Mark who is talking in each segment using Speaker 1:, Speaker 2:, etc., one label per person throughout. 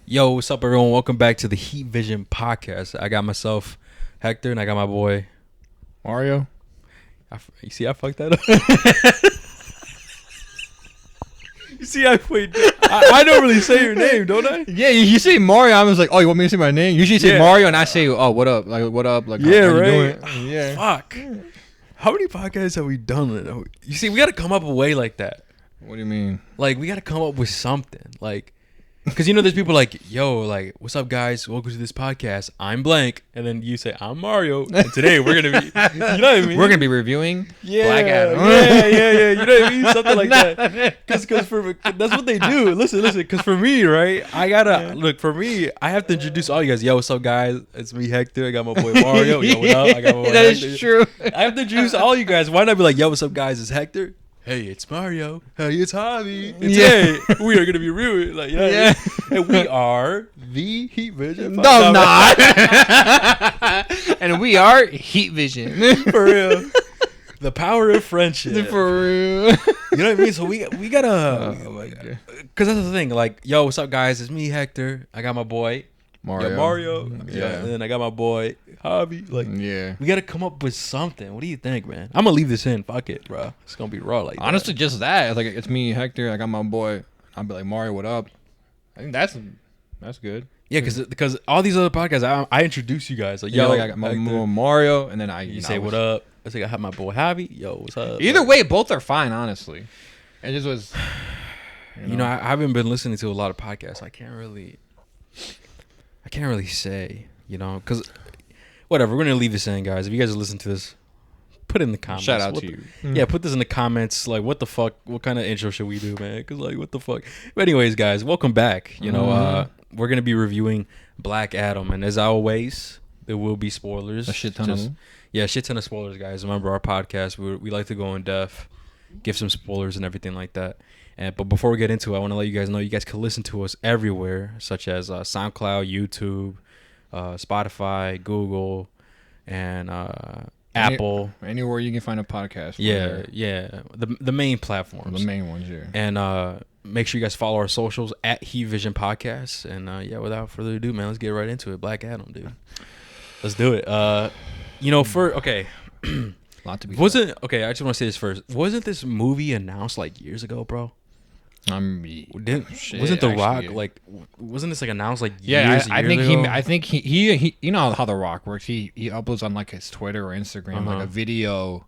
Speaker 1: Yo, what's up, everyone? Welcome back to the Heat Vision podcast. I got myself, Hector, and I got my boy
Speaker 2: Mario.
Speaker 1: You see, I fucked that up. You see, I don't really say your name, don't I?
Speaker 2: Yeah, you say Mario. I was like, oh, you want me to say my name? Usually you say Mario, and I say, oh, what up? Like, what up? Like,
Speaker 1: yeah,
Speaker 2: how
Speaker 1: right.
Speaker 2: You doing? Yeah.
Speaker 1: Fuck. How many podcasts have we done? You see, we got to come up with a way like that.
Speaker 2: What do you mean?
Speaker 1: Like, we got to come up with something. Like, because, you know, there's people like, yo, like, what's up, guys? Welcome to this podcast. I'm blank. And then you say, I'm Mario. And today we're going to be, you know what I mean?
Speaker 2: We're going to be reviewing Black Adam.
Speaker 1: Yeah. You know what I mean? Something like that. Because that's what they do. Listen. Because for me, right, for me, I have to introduce all you guys. Yo, what's up, guys? It's me, Hector. I got my boy Mario. Yo, what up? I got my boy
Speaker 2: That
Speaker 1: Hector.
Speaker 2: is true.
Speaker 1: I have to introduce all you guys. Why not be like, yo, what's up, guys? It's Hector. Hey, it's Mario. Hey, it's Javi. And today, we are going to be real. Like, you know what I mean? And we are the Heat Vision.
Speaker 2: No, I'm not. And we are Heat Vision.
Speaker 1: For real. The power of friendship.
Speaker 2: For real.
Speaker 1: You know what I mean? So we gotta, because that's the thing. Like, yo, what's up, guys? It's me, Hector. I got my boy Mario. Yeah. And then I got my boy Javi. Like, we gotta come up with something. What do you think, man? I'm gonna leave this in. Fuck it, bro. It's gonna be raw like
Speaker 2: Honestly,
Speaker 1: that.
Speaker 2: just that. Like, it's me, Hector. I got my boy. I'll be like, Mario, what up? I think that's good.
Speaker 1: Yeah, because all these other podcasts, I introduce you guys. Like, yo,
Speaker 2: like I got my Mario, and then
Speaker 1: you say what up. I say I have my boy Javi. Yo, what's up?
Speaker 2: Either way, both are fine, honestly. It just was.
Speaker 1: You know, I haven't been listening to a lot of podcasts. I can't really say, you know, because whatever. We're gonna leave this in, guys. If you guys listen to this, put it in the comments.
Speaker 2: Shout out to you.
Speaker 1: Yeah, put this in the comments. Like, what the fuck? What kind of intro should we do, man? Because, like, what the fuck? But anyways, guys, welcome back. You know, we're gonna be reviewing Black Adam, and as always, there will be spoilers.
Speaker 2: A shit ton of them.
Speaker 1: Yeah, shit ton of spoilers, guys. Remember our podcast? We like to go in depth, give some spoilers and everything like that. But before we get into it, I want to let you guys know you guys can listen to us everywhere, such as SoundCloud, YouTube, Spotify, Google, and Apple.
Speaker 2: Anywhere you can find a podcast.
Speaker 1: Yeah. The main platforms.
Speaker 2: The main ones, yeah.
Speaker 1: And make sure you guys follow our socials at Heat Vision Podcast. And without further ado, man, let's get right into it. Black Adam, dude. Let's do it. You know,
Speaker 2: Lot to be.
Speaker 1: I just want to say this first. Wasn't this movie announced like years ago, bro?
Speaker 2: Wasn't
Speaker 1: The Rock like? Wasn't this like announced like
Speaker 2: years?
Speaker 1: Yeah,
Speaker 2: I think he you know how The Rock works. He uploads on like his Twitter or Instagram like a video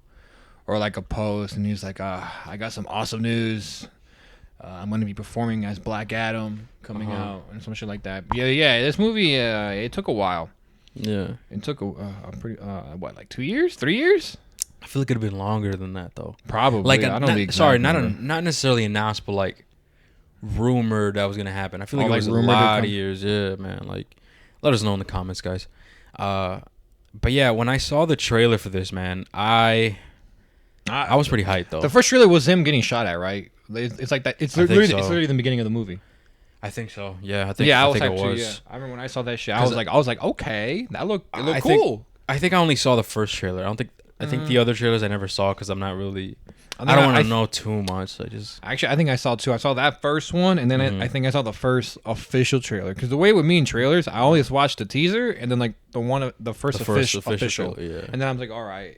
Speaker 2: or like a post, and he's like, I got some awesome news. I'm gonna be performing as Black Adam coming out and some shit like that. But yeah. This movie it took a while.
Speaker 1: Yeah,
Speaker 2: it took a pretty like 2 years, 3 years.
Speaker 1: I feel like it'd have been longer than that though.
Speaker 2: Probably.
Speaker 1: Like
Speaker 2: I don't know.
Speaker 1: Not necessarily announced, but like rumored that was gonna happen. I feel like it was a lot of years. Yeah, man. Like, let us know in the comments, guys. But yeah, when I saw the trailer for this, man, I was pretty hyped though.
Speaker 2: The first trailer was him getting shot at, right? It's like that. It's literally the beginning of the movie.
Speaker 1: I think so. Yeah, I think it was.
Speaker 2: Too, yeah. I remember when I saw that shit. I was like, okay, that looked cool.
Speaker 1: I think I only saw the first trailer. I think the other trailers I never saw because I'm not really. I don't want to know too much.
Speaker 2: I think I saw two. I saw that first one, and then I think I saw the first official trailer. Because the way with me in trailers, I always watch the teaser and then like the first official.
Speaker 1: Trailer, yeah.
Speaker 2: And then I'm like, all right.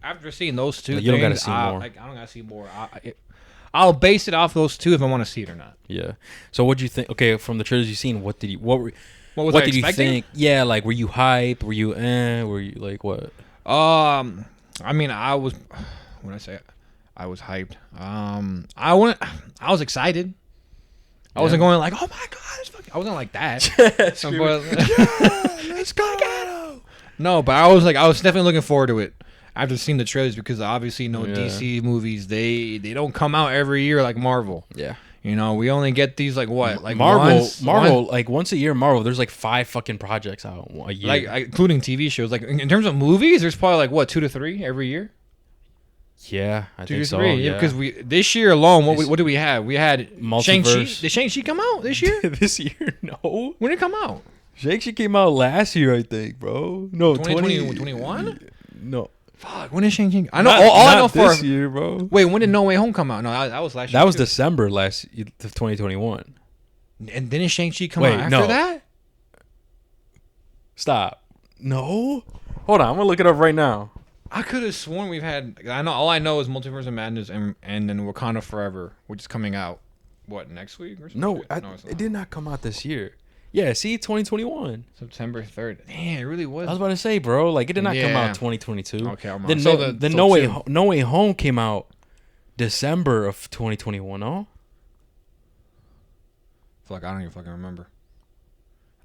Speaker 2: After seeing those two,
Speaker 1: you don't gotta see more.
Speaker 2: I don't gotta see more. I'll base it off those two if I want to see it or not.
Speaker 1: Yeah. So what do you think? Okay, from the trailers you've seen, what did
Speaker 2: you
Speaker 1: think? Yeah, like were you hype? Were you Were you like what?
Speaker 2: I mean, I was hyped. I was excited. I wasn't going like, oh my god, it's fucking. I wasn't like that.
Speaker 1: Let's go.
Speaker 2: No, but I was definitely looking forward to it after seeing the trailers because obviously DC movies they don't come out every year like Marvel.
Speaker 1: Yeah.
Speaker 2: You know, we only get these like
Speaker 1: Marvel like once a year. Marvel, there's like 5 fucking projects out a year,
Speaker 2: like including TV shows. Like in terms of movies, there's probably like 2 to 3 every year.
Speaker 1: Yeah, I think so.
Speaker 2: 2 to 3. Yeah, because this year alone, what do we have? We had
Speaker 1: Multiverse.
Speaker 2: Shang-Chi. Did Shang-Chi come out this year?
Speaker 1: This year, no.
Speaker 2: When did it come out?
Speaker 1: Shang-Chi came out last year, I think, bro. No,
Speaker 2: 2021.
Speaker 1: No.
Speaker 2: Fuck, when is Shang-Chi? I know all I know for
Speaker 1: this year, bro.
Speaker 2: Wait, when did No Way Home come out? No, that was last year.
Speaker 1: That was December 2021.
Speaker 2: And didn't Shang-Chi come
Speaker 1: Wait,
Speaker 2: out after
Speaker 1: no.
Speaker 2: that?
Speaker 1: Stop. No. Hold on. I'm gonna look it up right now.
Speaker 2: I could have sworn we've had. I know all I know is Multiverse of Madness and then Wakanda Forever, which is coming out. What, next week or something?
Speaker 1: No,
Speaker 2: It's
Speaker 1: it
Speaker 2: not.
Speaker 1: did not come out this year. Yeah, see, 2021.
Speaker 2: September 3rd. Damn, it really was.
Speaker 1: I was about to say, bro, like it did not come
Speaker 2: Yeah.
Speaker 1: out 2022.
Speaker 2: Okay, I'm
Speaker 1: Then
Speaker 2: on.
Speaker 1: No Way Home came out December of 2021. No.
Speaker 2: Fuck, I don't even fucking remember.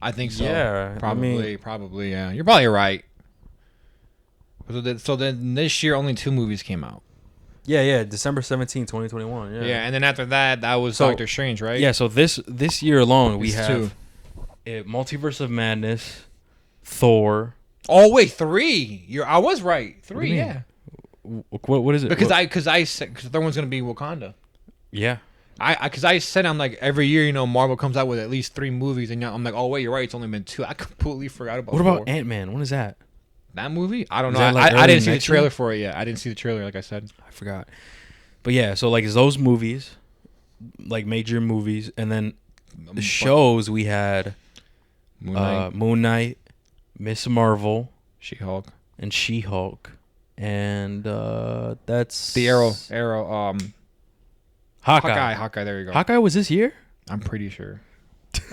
Speaker 2: I think so.
Speaker 1: Yeah,
Speaker 2: Probably. Yeah, you're probably right. So then this year only 2 movies came out.
Speaker 1: Yeah, December 17, 2021. Yeah.
Speaker 2: Yeah, and then after that was
Speaker 1: So-
Speaker 2: Doctor Strange, right?
Speaker 1: Yeah, so this year alone we
Speaker 2: It's
Speaker 1: have
Speaker 2: 2.
Speaker 1: Multiverse of Madness, Thor.
Speaker 2: Oh wait, 3. I was right.
Speaker 1: do
Speaker 2: 3,
Speaker 1: you mean?
Speaker 2: yeah.
Speaker 1: What is it?
Speaker 2: Because
Speaker 1: What-
Speaker 2: I said because the one's gonna be Wakanda.
Speaker 1: yeah.
Speaker 2: I said I'm like every year Marvel comes out with at least 3 movies and I'm like, oh wait, you're right, it's only been 2. I completely forgot about.
Speaker 1: What about
Speaker 2: 4.
Speaker 1: Ant-Man? When is that?
Speaker 2: That movie? I don't
Speaker 1: Is
Speaker 2: know.
Speaker 1: that, like,
Speaker 2: I
Speaker 1: early
Speaker 2: didn't see the
Speaker 1: next
Speaker 2: trailer
Speaker 1: year?
Speaker 2: for it yet. I didn't see the trailer, like I said.
Speaker 1: I forgot. But yeah, so like it's those movies, like major movies, and then the shows we had Moon Knight, Miss Marvel,
Speaker 2: She-Hulk,
Speaker 1: and She-Hulk, and that's
Speaker 2: the Arrow,
Speaker 1: Hawkeye.
Speaker 2: Hawkeye. There you go.
Speaker 1: Hawkeye was this year?
Speaker 2: I'm pretty sure.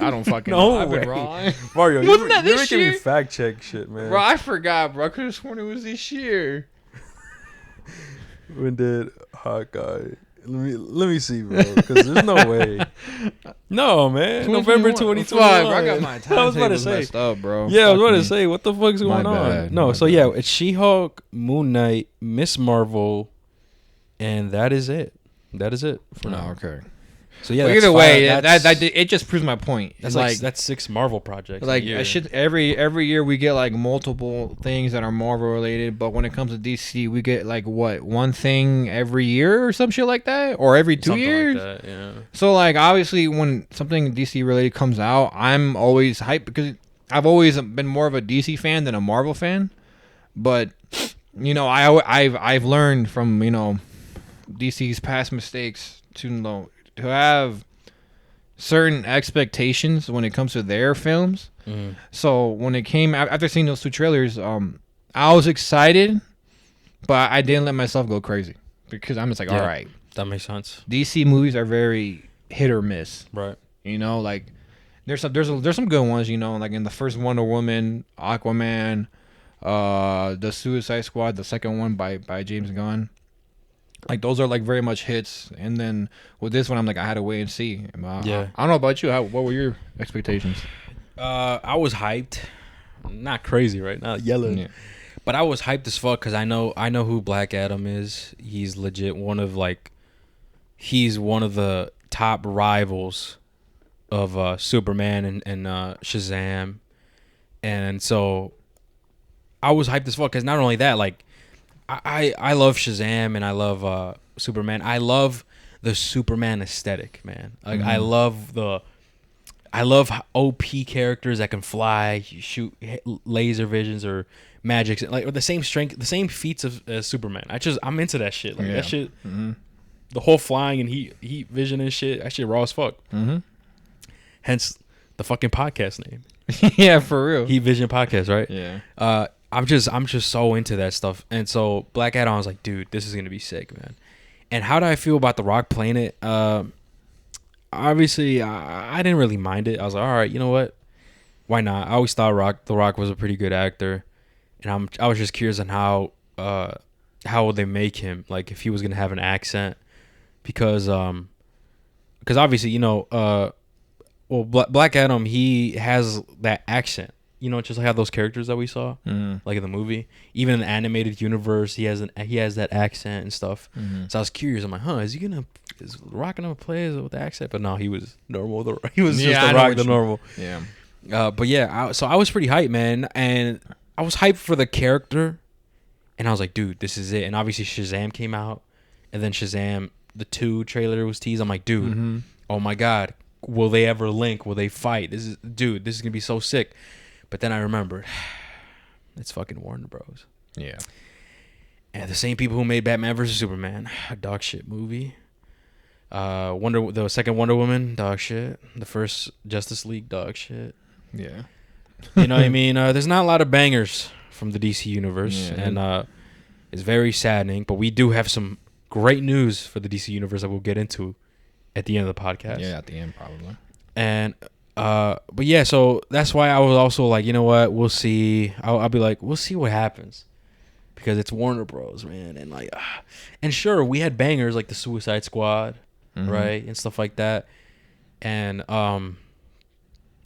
Speaker 2: I don't fucking
Speaker 1: No
Speaker 2: know. I've been
Speaker 1: way.
Speaker 2: wrong.
Speaker 1: Mario,
Speaker 2: Wasn't that this year?
Speaker 1: fact check shit, man.
Speaker 2: Bro, I forgot, bro. I could have sworn it was this year.
Speaker 1: When did Hawkeye? Let me see, bro. Because there's no way. No, man. November 2021.
Speaker 2: Fuck, bro, I got my
Speaker 1: I was about to
Speaker 2: timetables
Speaker 1: say.
Speaker 2: messed up, bro.
Speaker 1: Yeah, I was
Speaker 2: Fuck
Speaker 1: about to
Speaker 2: me.
Speaker 1: say, what the fuck's
Speaker 2: My
Speaker 1: going on?
Speaker 2: bad,
Speaker 1: No,
Speaker 2: my
Speaker 1: so
Speaker 2: bad.
Speaker 1: yeah, it's She-Hulk, Moon Knight, Miss Marvel, and that is it. That is it for now.
Speaker 2: Oh, okay.
Speaker 1: So yeah,
Speaker 2: Well,
Speaker 1: that's
Speaker 2: either way,
Speaker 1: five-
Speaker 2: it just proves my point.
Speaker 1: that's
Speaker 2: It's
Speaker 1: like that's 6 Marvel projects.
Speaker 2: like
Speaker 1: a year.
Speaker 2: I should every year we get like multiple things that are Marvel related, but when it comes to DC, we get like what, one thing every year or some shit like that, or every 2
Speaker 1: Something
Speaker 2: years.
Speaker 1: like that, yeah.
Speaker 2: So like obviously when something DC related comes out, I'm always hyped because I've always been more of a DC fan than a Marvel fan. But I've learned from DC's past mistakes to have certain expectations when it comes to their films.
Speaker 1: Mm.
Speaker 2: So when it came after seeing those 2 trailers, I was excited, but I didn't let myself go crazy because I'm just like,
Speaker 1: Yeah.
Speaker 2: all right,
Speaker 1: That makes sense.
Speaker 2: DC movies are very hit or miss.
Speaker 1: Right.
Speaker 2: Like there's some good ones. Like in the first Wonder Woman, Aquaman, the Suicide Squad, the second one by James Gunn. Like those are like very much hits, and then with this one, I'm like I had to wait and see.
Speaker 1: Yeah.
Speaker 2: I don't know about you. What were your expectations?
Speaker 1: I was hyped. Not crazy, right? Not yelling.
Speaker 2: Yeah.
Speaker 1: But I was hyped as fuck because I know who Black Adam is. He's legit he's one of the top rivals of Superman and Shazam. And so I was hyped as fuck because not only that, like I love Shazam and I love Superman. I love the Superman aesthetic, man. Like I love OP characters that can fly, shoot laser visions or magics, like the same strength, the same feats of Superman. I'm into that shit. Like that shit, the whole flying and heat vision and shit. That shit raw as fuck.
Speaker 2: Mm-hmm.
Speaker 1: Hence the fucking podcast name,
Speaker 2: Yeah, for real.
Speaker 1: Heat Vision Podcast, right?
Speaker 2: Yeah.
Speaker 1: I'm just so into that stuff, and so Black Adam, I was like, dude, this is gonna be sick, man. And how do I feel about The Rock playing it? Obviously, I didn't really mind it. I was like, all right, you know what? Why not? I always thought The Rock was a pretty good actor, and I was just curious on how would they make him, like if he was gonna have an accent, because obviously Black Adam, he has that accent. Just like how those characters that we saw, like in the movie, even in the animated universe, he has that accent and stuff. So I was curious. I'm like, is Rock gonna play with the accent? But no, he was normal. He was just
Speaker 2: I
Speaker 1: the
Speaker 2: know
Speaker 1: Rock,
Speaker 2: what
Speaker 1: the
Speaker 2: you-
Speaker 1: normal.
Speaker 2: Yeah.
Speaker 1: But yeah, so I was pretty hyped, man, and I was hyped for the character, and I was like, dude, this is it. And obviously Shazam came out, and then Shazam the 2 trailer was teased. I'm like, dude, oh my god, will they ever link? Will they fight? This is gonna be so sick. But then I remembered, it's fucking Warner Bros.
Speaker 2: Yeah.
Speaker 1: And the same people who made Batman vs Superman, a dog shit movie. The second Wonder Woman, dog shit. The first Justice League, dog shit.
Speaker 2: Yeah.
Speaker 1: You know what I mean? There's not a lot of bangers from the DC universe, and it's very saddening. But we do have some great news for the DC universe that we'll get into at the end of the podcast.
Speaker 2: Yeah, at the end probably.
Speaker 1: And but yeah, so that's why I was also like, you know what? We'll see. I'll be like, we'll see what happens. Because it's Warner Bros, man, and like, and sure, we had bangers like the Suicide Squad, right, and stuff like that, and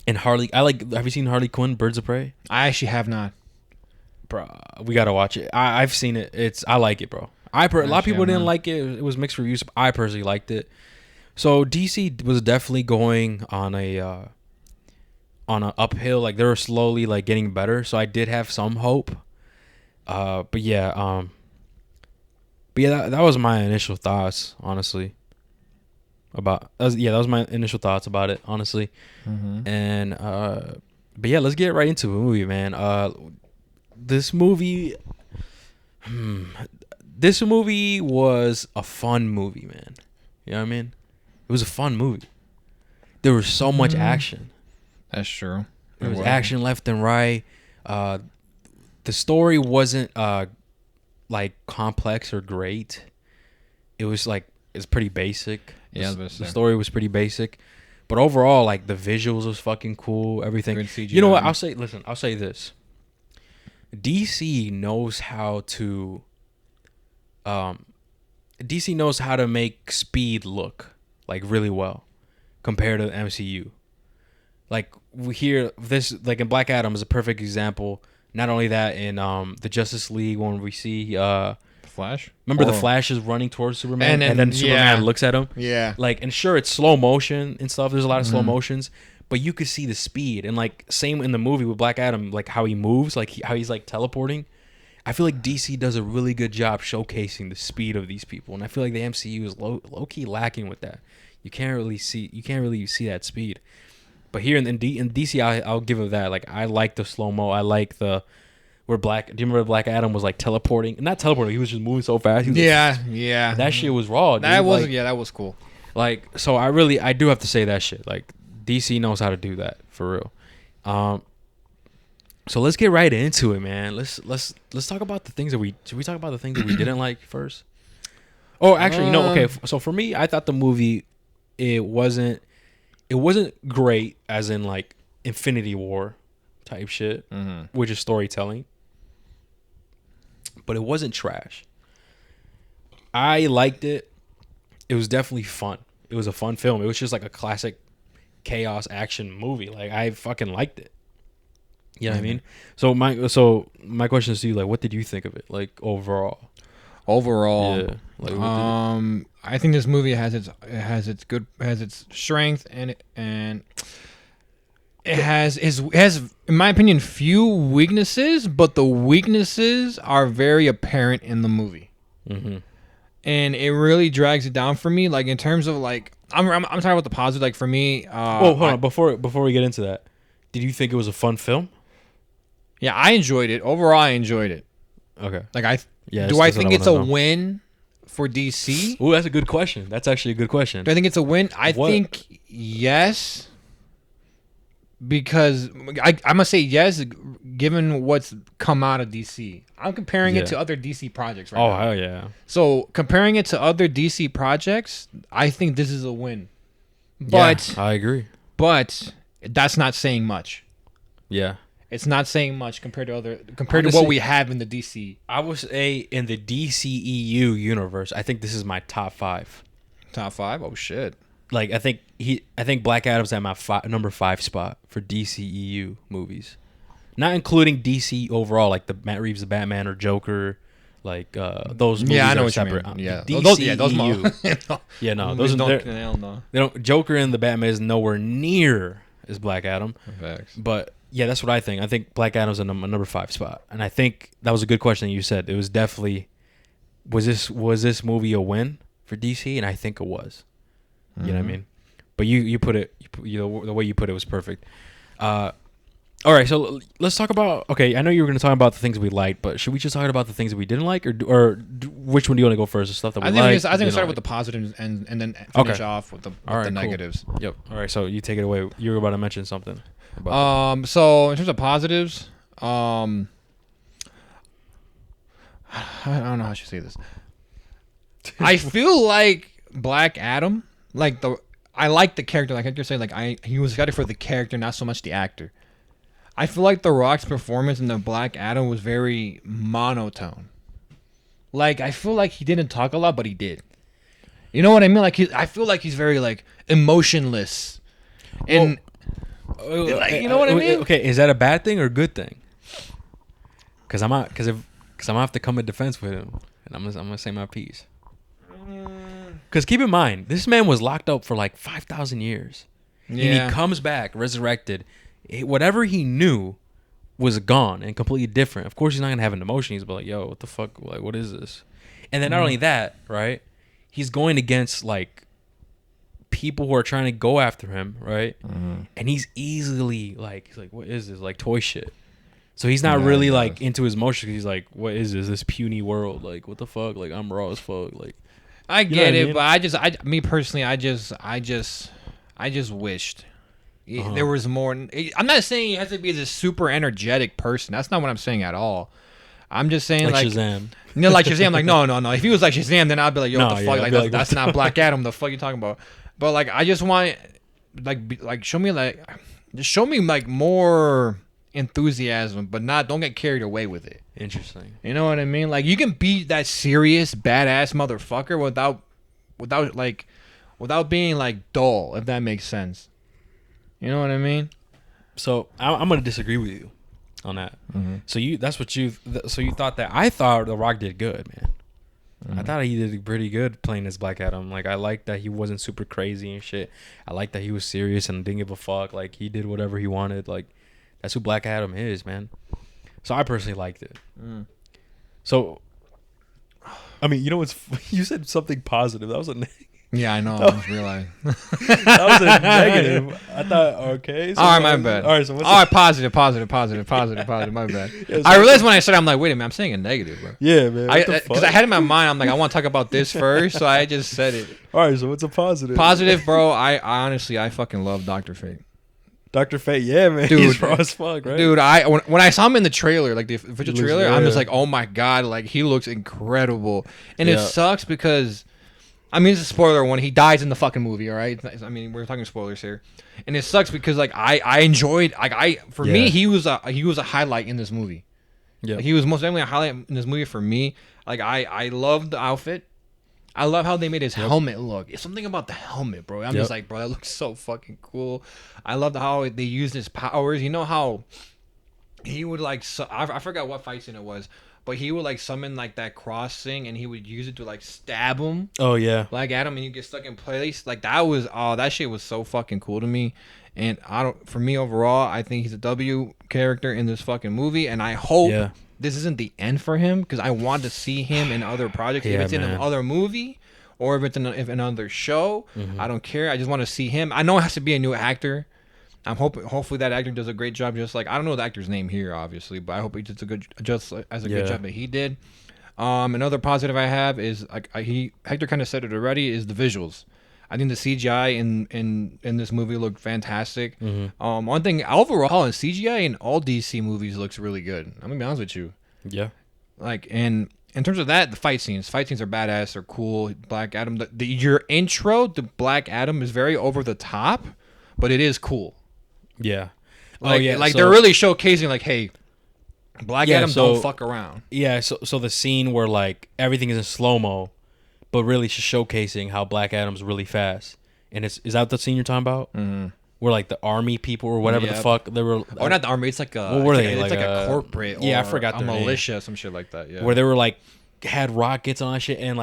Speaker 1: Harley. Have you seen Harley Quinn, Birds of Prey?
Speaker 2: I actually have not.
Speaker 1: Bro, we gotta watch it. I've seen it. I like it, bro. A lot of people didn't like it. It was mixed reviews. I personally liked it. So DC was definitely going on a uphill. Like they were slowly like getting better. So I did have some hope. But yeah, that was my initial thoughts, honestly. That was my initial thoughts about it, honestly. And but yeah, let's get right into the movie, man. This movie was a fun movie, man. You know what I mean? It was a fun movie. There was so much action.
Speaker 2: That's true.
Speaker 1: There was action left and right. The story wasn't like complex or great. It was like it's pretty basic.
Speaker 2: Yeah,
Speaker 1: the story was pretty basic, but overall, like the visuals was fucking cool. Everything.
Speaker 2: Good CGI.
Speaker 1: You know what? I'll say this. DC knows how to. DC knows how to make speed look like really well, compared to the MCU. Like we hear this, like in Black Adam is a perfect example. Not only that, in the Justice League when we see
Speaker 2: Flash.
Speaker 1: Remember the Flash is running towards Superman, and then Superman looks at him.
Speaker 2: Yeah.
Speaker 1: Like, and sure, it's slow motion and stuff. There's a lot of slow motions, but you could see the speed. And like same in the movie with Black Adam, like how he moves, like how he's like teleporting. I feel like DC does a really good job showcasing the speed of these people, and I feel like the MCU is low key lacking with that. You can't really see that speed. But here in DC, I'll give it that. Like I like the slow mo. I like the do you remember Black Adam was like teleporting? Not teleporting. He was just moving so fast.
Speaker 2: Yeah.
Speaker 1: That shit was raw. Dude.
Speaker 2: That was cool.
Speaker 1: Like so, I do have to say that shit. Like DC knows how to do that for real. So let's get right into it, man. Let's talk about the things that should we talk about the things that we didn't like first? Oh, actually, no. Okay. So for me, I thought the movie it wasn't great as in like Infinity War type shit, which is storytelling. But it wasn't trash. I liked it. It was definitely fun. It was a fun film. It was just like a classic chaos action movie. Like I fucking liked it. You know what I mean? So my question is to you, like, what did you think of it? Like overall.
Speaker 2: Yeah.
Speaker 1: Like,
Speaker 2: I think this movie has its strength and it has in my opinion few weaknesses, but the weaknesses are very apparent in the movie. And it really drags it down for me. Like in terms of like I'm talking about the positive. Like for me,
Speaker 1: hold on before we get into that. Did you think it was a fun film?
Speaker 2: Yeah, I enjoyed it. Overall, I enjoyed it.
Speaker 1: Okay.
Speaker 2: Like I think it's a win for DC?
Speaker 1: Oh, that's a good question. That's actually a good question.
Speaker 2: Do I think it's a win? I think yes. Because I must say yes, given what's come out of DC. I'm comparing it to other DC projects right now.
Speaker 1: Oh, hell yeah.
Speaker 2: So, comparing it to other DC projects, I think this is a win. But
Speaker 1: yeah, I agree.
Speaker 2: But that's not saying much.
Speaker 1: Yeah.
Speaker 2: It's not saying much compared to what we have in the DC.
Speaker 1: I would say in the DCEU universe, I think this is my top 5.
Speaker 2: Top 5? Oh shit.
Speaker 1: Like I think Black Adam's at my number 5 spot for DCEU movies. Not including DC overall, like the Matt Reeves' The Batman or Joker, like those movies.
Speaker 2: Yeah, I know
Speaker 1: are
Speaker 2: what
Speaker 1: separate.
Speaker 2: you mean. Yeah,
Speaker 1: DCEU.
Speaker 2: Yeah,
Speaker 1: no,
Speaker 2: those
Speaker 1: no.
Speaker 2: They don't.
Speaker 1: Joker and the Batman is nowhere near as Black Adam.
Speaker 2: Facts.
Speaker 1: But yeah, that's what I think. I think Black Adam's in a number 5 spot, and I think that was a good question that you said. It was definitely was this movie a win for DC, and I think it was. You know what I mean? But you put it, the way you put it was perfect. All right, so let's talk about. Okay, I know you were going to talk about the things we liked, but should we just talk about the things that we didn't like, which one do you want to go first? The stuff that we liked.
Speaker 2: I think we start with the positives and then finish off with the negatives.
Speaker 1: Cool. Yep. All right, so you take it away. You were about to mention something. About
Speaker 2: so in terms of positives, I don't know how I should say this. I feel like Black Adam, I like the character. Like you're saying, he was excited for the character, not so much the actor. I feel like The Rock's performance in the Black Adam was very monotone. Like, I feel like he didn't talk a lot, but he did. You know what I mean? Like, I feel like he's very emotionless, and you know what I mean?
Speaker 1: Okay, is that a bad thing or a good thing? Because I'm gonna have to come in defense with him, and I'm gonna say my piece. Because keep in mind, this man was locked up for 5,000 years, and he comes back resurrected. Whatever he knew was gone and completely different. Of course, he's not gonna have an emotion. He's like, "Yo, what the fuck? What is this?" And then not only that, right? He's going against people who are trying to go after him, right? And he's easily he's like, "What is this? Toy shit." So he's not really into his emotions. He's like, "What is this? This puny world? What the fuck? I'm raw as fuck."
Speaker 2: I get it, but me personally, I just wished. There was more. I'm not saying he has to be this super energetic person. That's not what I'm saying at all. I'm just saying
Speaker 1: Shazam.
Speaker 2: Like Shazam. No. If he was like Shazam, then I'd be like, yo, what the fuck? That's not Black Adam. The fuck you talking about? But I just want show me just show me more enthusiasm, but don't get carried away with it.
Speaker 1: Interesting.
Speaker 2: You know what I mean? You can be that serious badass motherfucker without being dull, if that makes sense. You know what I mean?
Speaker 1: So I'm gonna disagree with you on that. So you thought that I thought The Rock did good, man. I thought he did pretty good playing as Black Adam. I liked that he wasn't super crazy and shit. I liked that he was serious and didn't give a fuck. He did whatever he wanted. That's who Black Adam is, man. So I personally liked it. So, I mean, you know what's? You said something positive. That was a negative.
Speaker 2: Yeah, I know. I just realized.
Speaker 1: That was a negative. I thought, okay. So
Speaker 2: all right, my bad.
Speaker 1: All right, so
Speaker 2: positive. My bad. Yeah, I realized when I said, I'm like, wait a minute, I'm saying a negative, bro.
Speaker 1: Yeah, man.
Speaker 2: Because I had in my mind, I'm like, I want to talk about this first, so I just said it.
Speaker 1: All right, so what's a positive?
Speaker 2: Positive, bro. I honestly, I fucking love Dr. Fate.
Speaker 1: Dr. Fate, yeah, man.
Speaker 2: Dude,
Speaker 1: he's raw as fuck, right?
Speaker 2: Dude, when I saw him in the trailer, the official trailer, I'm just like, oh my god, he looks incredible. And it sucks because, I mean, it's a spoiler when he dies in the fucking movie, all right? I mean, we're talking spoilers here. And it sucks because I enjoyed me, he was a highlight in this movie. Yeah. He was most definitely a highlight in this movie for me. I loved the outfit. I love how they made his helmet look. It's something about the helmet, bro. I'm just like, bro, that looks so fucking cool. I loved how they used his powers. You know how he would I forgot what fight scene it was, but he would summon that cross thing and he would use it to stab him.
Speaker 1: Oh yeah.
Speaker 2: At him and you get stuck in place. That shit was so fucking cool to me. And for me overall, I think he's a W character in this fucking movie, and I hope this isn't the end for him because I want to see him in other projects. If it's in another movie or if it's in another show, I don't care. I just want to see him. I know it has to be a new actor. I'm hopefully that actor does a great job. Just I don't know the actor's name here, obviously, but I hope he does a good good job that he did. Another positive I have is Hector kind of said it already, is the visuals. I think the CGI in this movie looked fantastic. One thing overall, in CGI in all DC movies looks really good. I'm gonna be honest with you.
Speaker 1: Yeah.
Speaker 2: And in terms of that, the fight scenes are badass. They're cool. Black Adam. Your intro to Black Adam is very over the top, but it is cool.
Speaker 1: Yeah.
Speaker 2: They're really showcasing hey, Black Adam don't fuck around.
Speaker 1: Yeah. So the scene where everything is in slow mo. But really just showcasing how Black Adam's really fast. And is that the scene you're talking about? Mm-hmm. Where the army people or whatever the fuck they were.
Speaker 2: Or not the army. It's what
Speaker 1: were they?
Speaker 2: It's a corporate.
Speaker 1: Yeah, I forgot
Speaker 2: their
Speaker 1: name.
Speaker 2: Militia, some shit like that. Yeah.
Speaker 1: Where they were had rockets on that shit and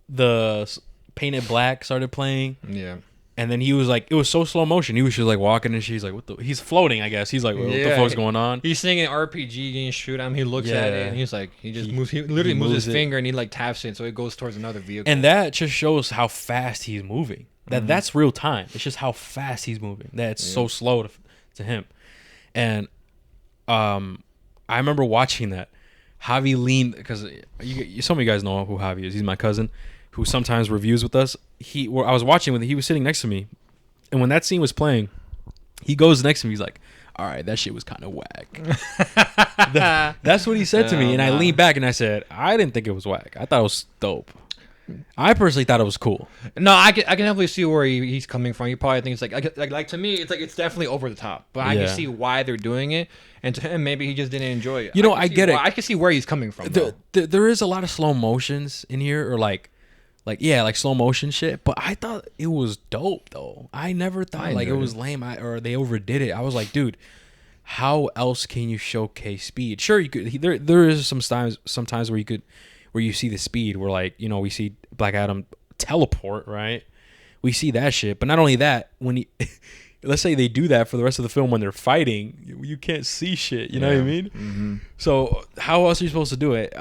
Speaker 1: the Painted Black started playing.
Speaker 2: Yeah.
Speaker 1: And then he was it was so slow motion. He was just walking and she's what the. He's floating, I guess. He's what the fuck's going on?
Speaker 2: He's singing RPG and shoot him. He looks at it and he's he just moves. He literally moves his finger and he taps it so it goes towards another vehicle.
Speaker 1: And that just shows how fast he's moving. That's real time. It's just how fast he's moving. That's so slow to him. And I remember watching that. Javi leaned because some of you guys know who Javi is. He's my cousin, who sometimes reviews with us. I was watching with. He was sitting next to me, and when that scene was playing, he goes next to me. He's like, "All right, that shit was kind of whack." That's what he said to me, and I leaned back and I said, "I didn't think it was whack. I thought it was dope. I personally thought it was cool."
Speaker 2: No, I can definitely see where he's coming from. He probably thinks like to me, it's definitely over the top. But I can see why they're doing it, and to him, maybe he just didn't enjoy it.
Speaker 1: I get it.
Speaker 2: I can see where he's coming from.
Speaker 1: There is a lot of slow motions in here, or like slow motion shit. But I thought it was dope though. I never thought it was lame or they overdid it. I was like, dude, how else can you showcase speed? Sure, you could. There is sometimes where you see the speed, where like we see Black Adam teleport, right? We see that shit, but not only that, when let's say they do that for the rest of the film when they're fighting, you can't see shit. You know what I mean? Mm-hmm. So how else are you supposed to do it?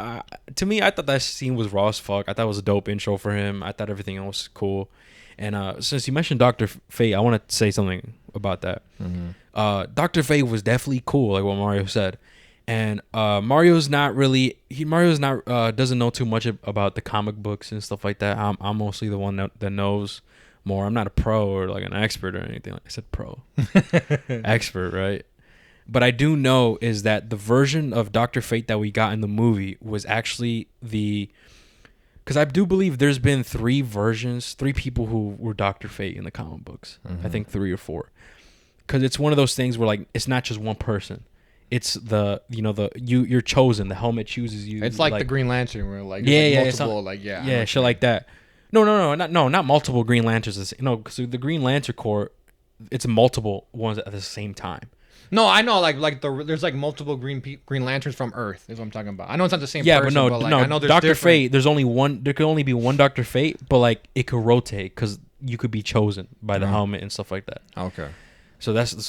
Speaker 1: To me, I thought that scene was raw as fuck. I thought it was a dope intro for him. I thought everything else was cool. And since you mentioned Dr. Fate, I want to say something about that. Mm-hmm. Dr. Fate was definitely cool, like what Mario said. And Mario's not doesn't know too much about the comic books and stuff like that. I'm mostly the one that knows more. I'm not a pro or like an expert or anything. I said pro, expert, right? But I do know is that the version of Dr. Fate that we got in the movie was actually because I do believe there's been 3 people who were Dr. Fate in the comic books. Mm-hmm. I think 3 or 4. Because it's one of those things where like it's not just one person. It's you're chosen. The helmet chooses you.
Speaker 2: It's like the Green Lantern, where like multiple
Speaker 1: shit like that. No, not multiple Green Lanterns. No, so the Green Lantern Corps, it's multiple ones at the same time.
Speaker 2: No, I know, there's like multiple Green Lanterns from Earth. Is what I'm talking about. I know it's not the same.
Speaker 1: Yeah,
Speaker 2: person,
Speaker 1: but no.
Speaker 2: I know there's
Speaker 1: Dr. Fate. There's only one. There could only be one Dr. Fate, but like it could rotate because you could be chosen by the helmet and stuff like that.
Speaker 2: Okay.
Speaker 1: So that's what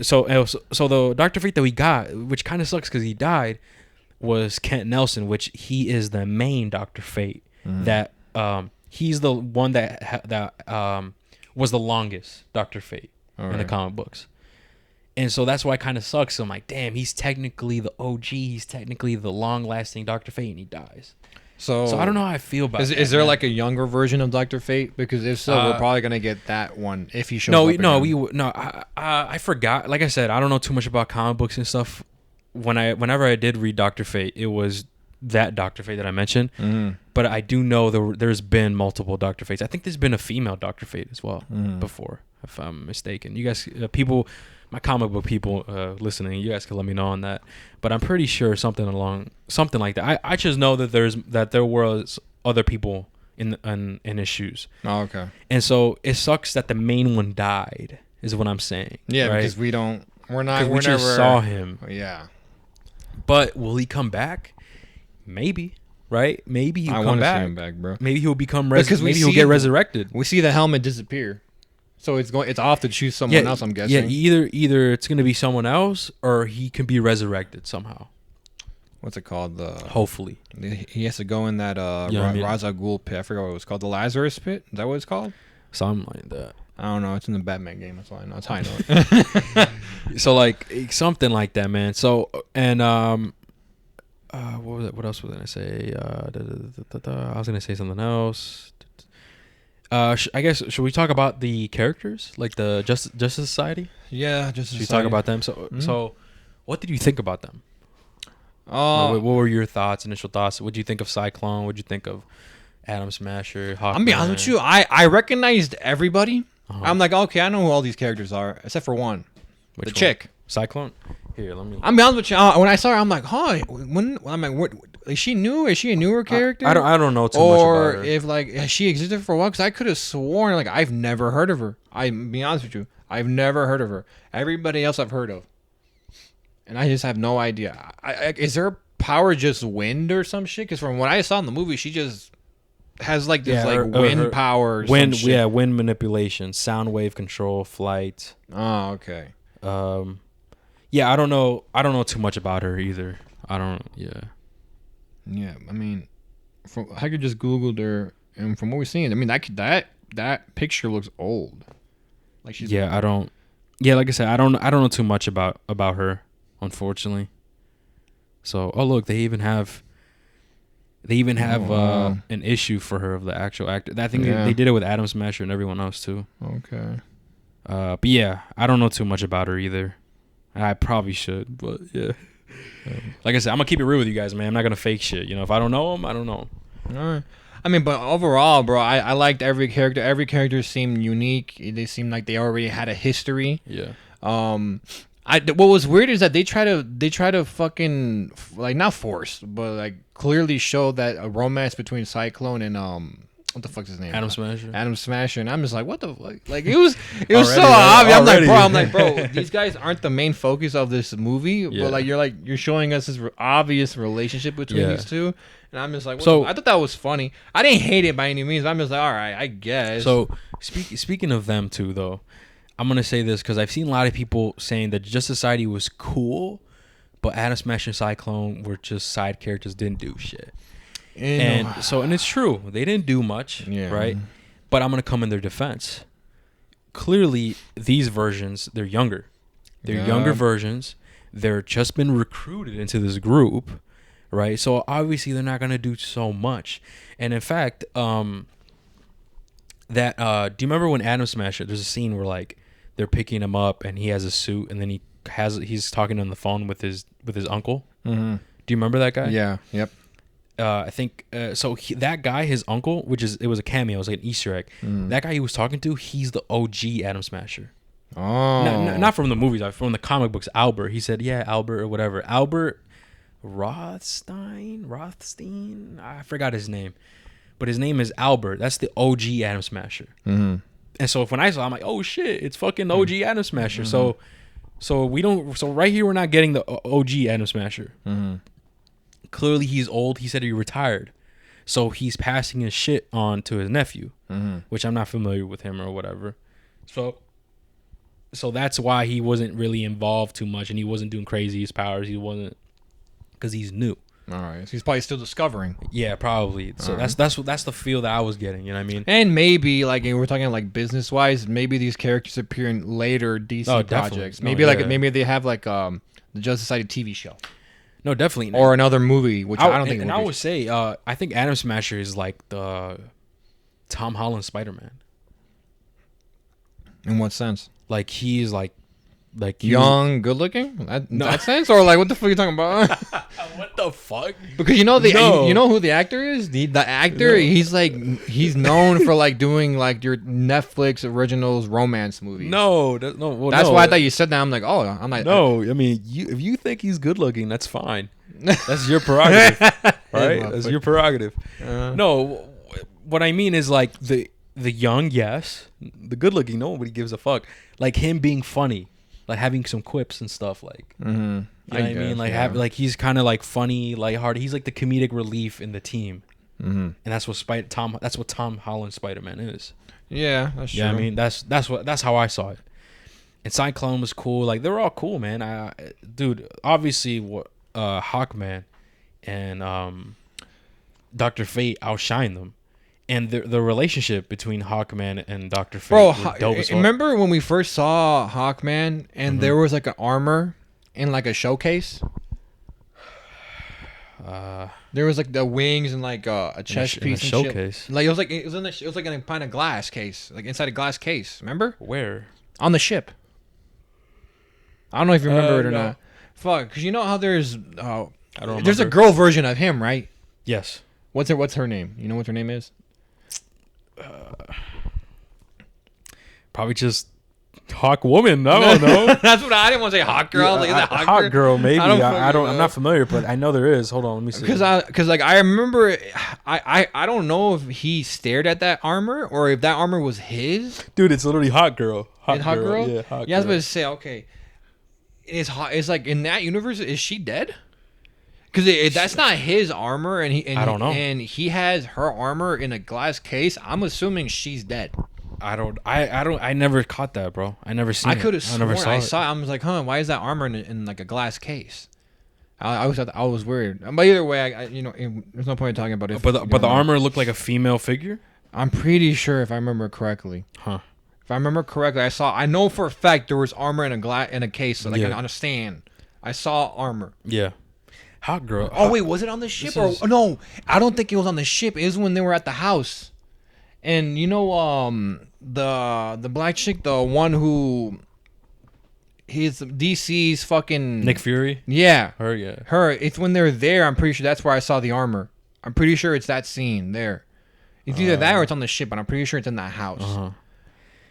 Speaker 1: So the Dr. Fate that we got, which kind of sucks because he died, was Kent Nelson, which he is the main Dr. Fate. That he's the one that was the longest Dr. Fate in the comic books. And so that's why it kind of sucks. So I'm like, damn, he's technically the OG. He's technically the long-lasting Dr. Fate, and he dies. So I don't know how I feel about that.
Speaker 2: Is there like a younger version of Dr. Fate? Because if so, we're probably gonna get that one if he shows up.
Speaker 1: I forgot. Like I said, I don't know too much about comic books and stuff. Whenever I did read Dr. Fate, it was that Dr. Fate that I mentioned. Mm-hmm. But I do know there's been multiple Dr. Fates. I think there's been a female Dr. Fate as well before, if I'm mistaken. You guys, my comic book people listening, you guys can let me know on that. But I'm pretty sure something like that. I just know that there was other people in his shoes.
Speaker 2: Oh, okay.
Speaker 1: And so it sucks that the main one died, is what I'm saying.
Speaker 2: Yeah,
Speaker 1: right?
Speaker 2: because we
Speaker 1: never saw him.
Speaker 2: Yeah.
Speaker 1: But will he come back? Maybe. Right? Maybe he'll come back.
Speaker 2: See him back, bro.
Speaker 1: Maybe he'll become maybe he'll get resurrected.
Speaker 2: We see the helmet disappear. So it's off to choose someone else, I'm guessing.
Speaker 1: Yeah, either it's going to be someone else or he can be resurrected somehow.
Speaker 2: What's it called?
Speaker 1: Hopefully.
Speaker 2: He has to go in that Ra's al Ghul pit. I forgot what it was called. The Lazarus pit? Is that what it's called?
Speaker 1: Something like that.
Speaker 2: I don't know. It's in the Batman game. That's all I know. That's how I know it.
Speaker 1: So like something like that, man. So and what else was I gonna say? I was gonna say something else. I guess should we talk about the characters, like the Justice Society?
Speaker 2: Yeah, Justice Society.
Speaker 1: Should we talk about them? So what did you think about them? What were your initial thoughts? What did you think of Cyclone? What did you think of Atom Smasher? Hawkman?
Speaker 2: I'm gonna be honest with you. I recognized everybody. Uh-huh. I'm like, okay, I know who all these characters are, except for one.
Speaker 1: Which one?
Speaker 2: Chick.
Speaker 1: Cyclone. Here, let me.
Speaker 2: I'm be honest with you. When I saw her, I'm like, huh? I'm like, what? Is she new? Is she a newer character?
Speaker 1: I don't know too much about her.
Speaker 2: Or if like has she existed for a while? Because I could have sworn like I've never heard of her. I'm be honest with you. I've never heard of her. Everybody else I've heard of, and I just have no idea. Is her power just wind or some shit? Because from what I saw in the movie, she just has like this wind power. Or
Speaker 1: wind, wind manipulation, sound wave control, flight.
Speaker 2: Oh, okay.
Speaker 1: Yeah, I don't know too much about her either.
Speaker 2: Yeah, I mean, I could just Googled her, and from what we're seeing, I mean that picture looks old. Like she's.
Speaker 1: Yeah, I don't. Yeah, like I said, I don't know too much about her, unfortunately. So, oh look, they even have an issue for her of the actual actor. I think they did it with Adam Smasher and everyone else too.
Speaker 2: Okay.
Speaker 1: But yeah, I don't know too much about her either. I probably should, but yeah. Like I said, I'm gonna keep it real with you guys, man. I'm not gonna fake shit. You know, if I don't know them, I don't know.
Speaker 2: All right. I mean, but overall, bro, I liked every character. Every character seemed unique. They seemed like they already had a history.
Speaker 1: Yeah.
Speaker 2: What was weird is that they try to fucking like not force, but like clearly show that a romance between Cyclone and what the fuck's his name?
Speaker 1: Adam Smasher.
Speaker 2: Adam Smasher, and I'm just like, what the fuck? Like it was so obvious. I'm like, bro, these guys aren't the main focus of this movie, but you're showing us this obvious relationship between these two, and I'm just like, I thought that was funny. I didn't hate it by any means. I'm just like, all right, I guess.
Speaker 1: So speaking of them too, though, I'm gonna say this because I've seen a lot of people saying that Just Society was cool, but Adam Smasher and Cyclone were just side characters, didn't do shit. And it's true. They didn't do much, right? But I'm going to come in their defense. Clearly, these versions, they're younger. They're younger versions. They're just been recruited into this group, right? So obviously, they're not going to do so much. And in fact, do you remember when Adam Smasher, there's a scene where like they're picking him up and he has a suit and then he's talking on the phone with his uncle. Mm-hmm. Do you remember that guy?
Speaker 2: Yeah. Yep.
Speaker 1: I think that guy, his uncle, it was a cameo, it was like an Easter egg. That guy he was talking to, he's the OG Adam Smasher.
Speaker 2: Oh,
Speaker 1: not from the movies, from the comic books. Albert, he said, Albert or whatever. Albert Rothstein, I forgot his name, but his name is Albert. That's the OG Adam Smasher. Mm-hmm. And so when I saw, I'm like, oh shit, it's fucking OG Adam Smasher. Mm-hmm. So right here we're not getting the OG Adam Smasher. Mm-hmm. Clearly he's old. He said he retired, so he's passing his shit on to his nephew, which I'm not familiar with him or whatever. So that's why he wasn't really involved too much, and he wasn't doing crazy his powers. He wasn't, because he's new.
Speaker 2: All right, so he's probably still discovering.
Speaker 1: Yeah, probably. So that's the feel that I was getting. You know what I mean?
Speaker 2: And maybe like we're talking like business wise, maybe these characters appear in later DC projects. Maybe maybe they have like the Justice Society TV show.
Speaker 1: No, definitely.
Speaker 2: Or another movie, which I don't think.
Speaker 1: And I would say, I think Adam Smasher is like the Tom Holland Spider-Man.
Speaker 2: In what sense?
Speaker 1: Like he's like
Speaker 2: young, good looking. That sense, or like what the fuck are you talking about?
Speaker 1: What the fuck?
Speaker 2: Because you know who the actor is. The actor, he's known for like doing like your Netflix originals romance movies.
Speaker 1: That's
Speaker 2: why I thought you said that. I'm like, I
Speaker 1: mean, if you think he's good looking, that's fine. That's your prerogative, right? That's your prerogative. No, what I mean is like the young, yes, the good looking, nobody gives a fuck. Like him being funny, like having some quips and stuff, like. Mm-hmm. You know what I mean? Like he's kind of like funny, lighthearted. He's like the comedic relief in the team, and that's what Tom Holland Spider-Man is.
Speaker 2: Yeah, that's true.
Speaker 1: Yeah, I mean that's how I saw it. And Cyclone was cool. Like they're all cool, man. Dude, obviously Hawkman and Dr. Fate outshine them, and the relationship between Hawkman and Dr. Fate.
Speaker 2: Bro, remember when we first saw Hawkman and there was like an armor in like a showcase? There was like the wings and like a chest piece and showcase. Shit. Like it was like in a kind of glass case, like inside a glass case. Remember?
Speaker 1: Where?
Speaker 2: On the ship. I don't know if you remember it or not. Fuck, because you know how there's
Speaker 1: I don't remember.
Speaker 2: There's a girl version of him, right?
Speaker 1: Yes.
Speaker 2: What's her name? You know what her name is?
Speaker 1: Probably just Hawk Woman. I don't know.
Speaker 2: That's what I didn't want to say. Hawk Girl.
Speaker 1: Yeah,
Speaker 2: like, is that
Speaker 1: Hawk Girl? Maybe. I'm not familiar, but I know there is. Hold on, let me see.
Speaker 2: Because like I remember, I don't know if he stared at that armor or if that armor was his.
Speaker 1: Dude, it's literally Hawk Girl.
Speaker 2: Hawk Girl.
Speaker 1: Yeah, Hawk
Speaker 2: Girl. I was about to say, okay, it's like in that universe, is she dead? Because that's not his armor, and I don't know. And he has her armor in a glass case. I'm assuming she's dead.
Speaker 1: I never caught that, bro. I never seen it.
Speaker 2: I could have sworn I saw it. I was like, why is that armor in like a glass case? I was weird. But either way, there's no point in talking about it.
Speaker 1: But the armor looked like a female figure?
Speaker 2: I'm pretty sure if I remember correctly.
Speaker 1: Huh.
Speaker 2: If I remember correctly, I know for a fact there was armor in a case, like on a stand. I saw armor.
Speaker 1: Yeah. Hot girl.
Speaker 2: Oh wait, was it on the ship or no? I don't think it was on the ship. It was when they were at the house. And you know, the black chick, the one who he's DC's fucking
Speaker 1: Nick Fury.
Speaker 2: Yeah,
Speaker 1: Her. Yeah.
Speaker 2: her. It's when they're there. I'm pretty sure that's where I saw the armor. I'm pretty sure it's that scene there. It's either that or it's on the ship, but I'm pretty sure it's in that house.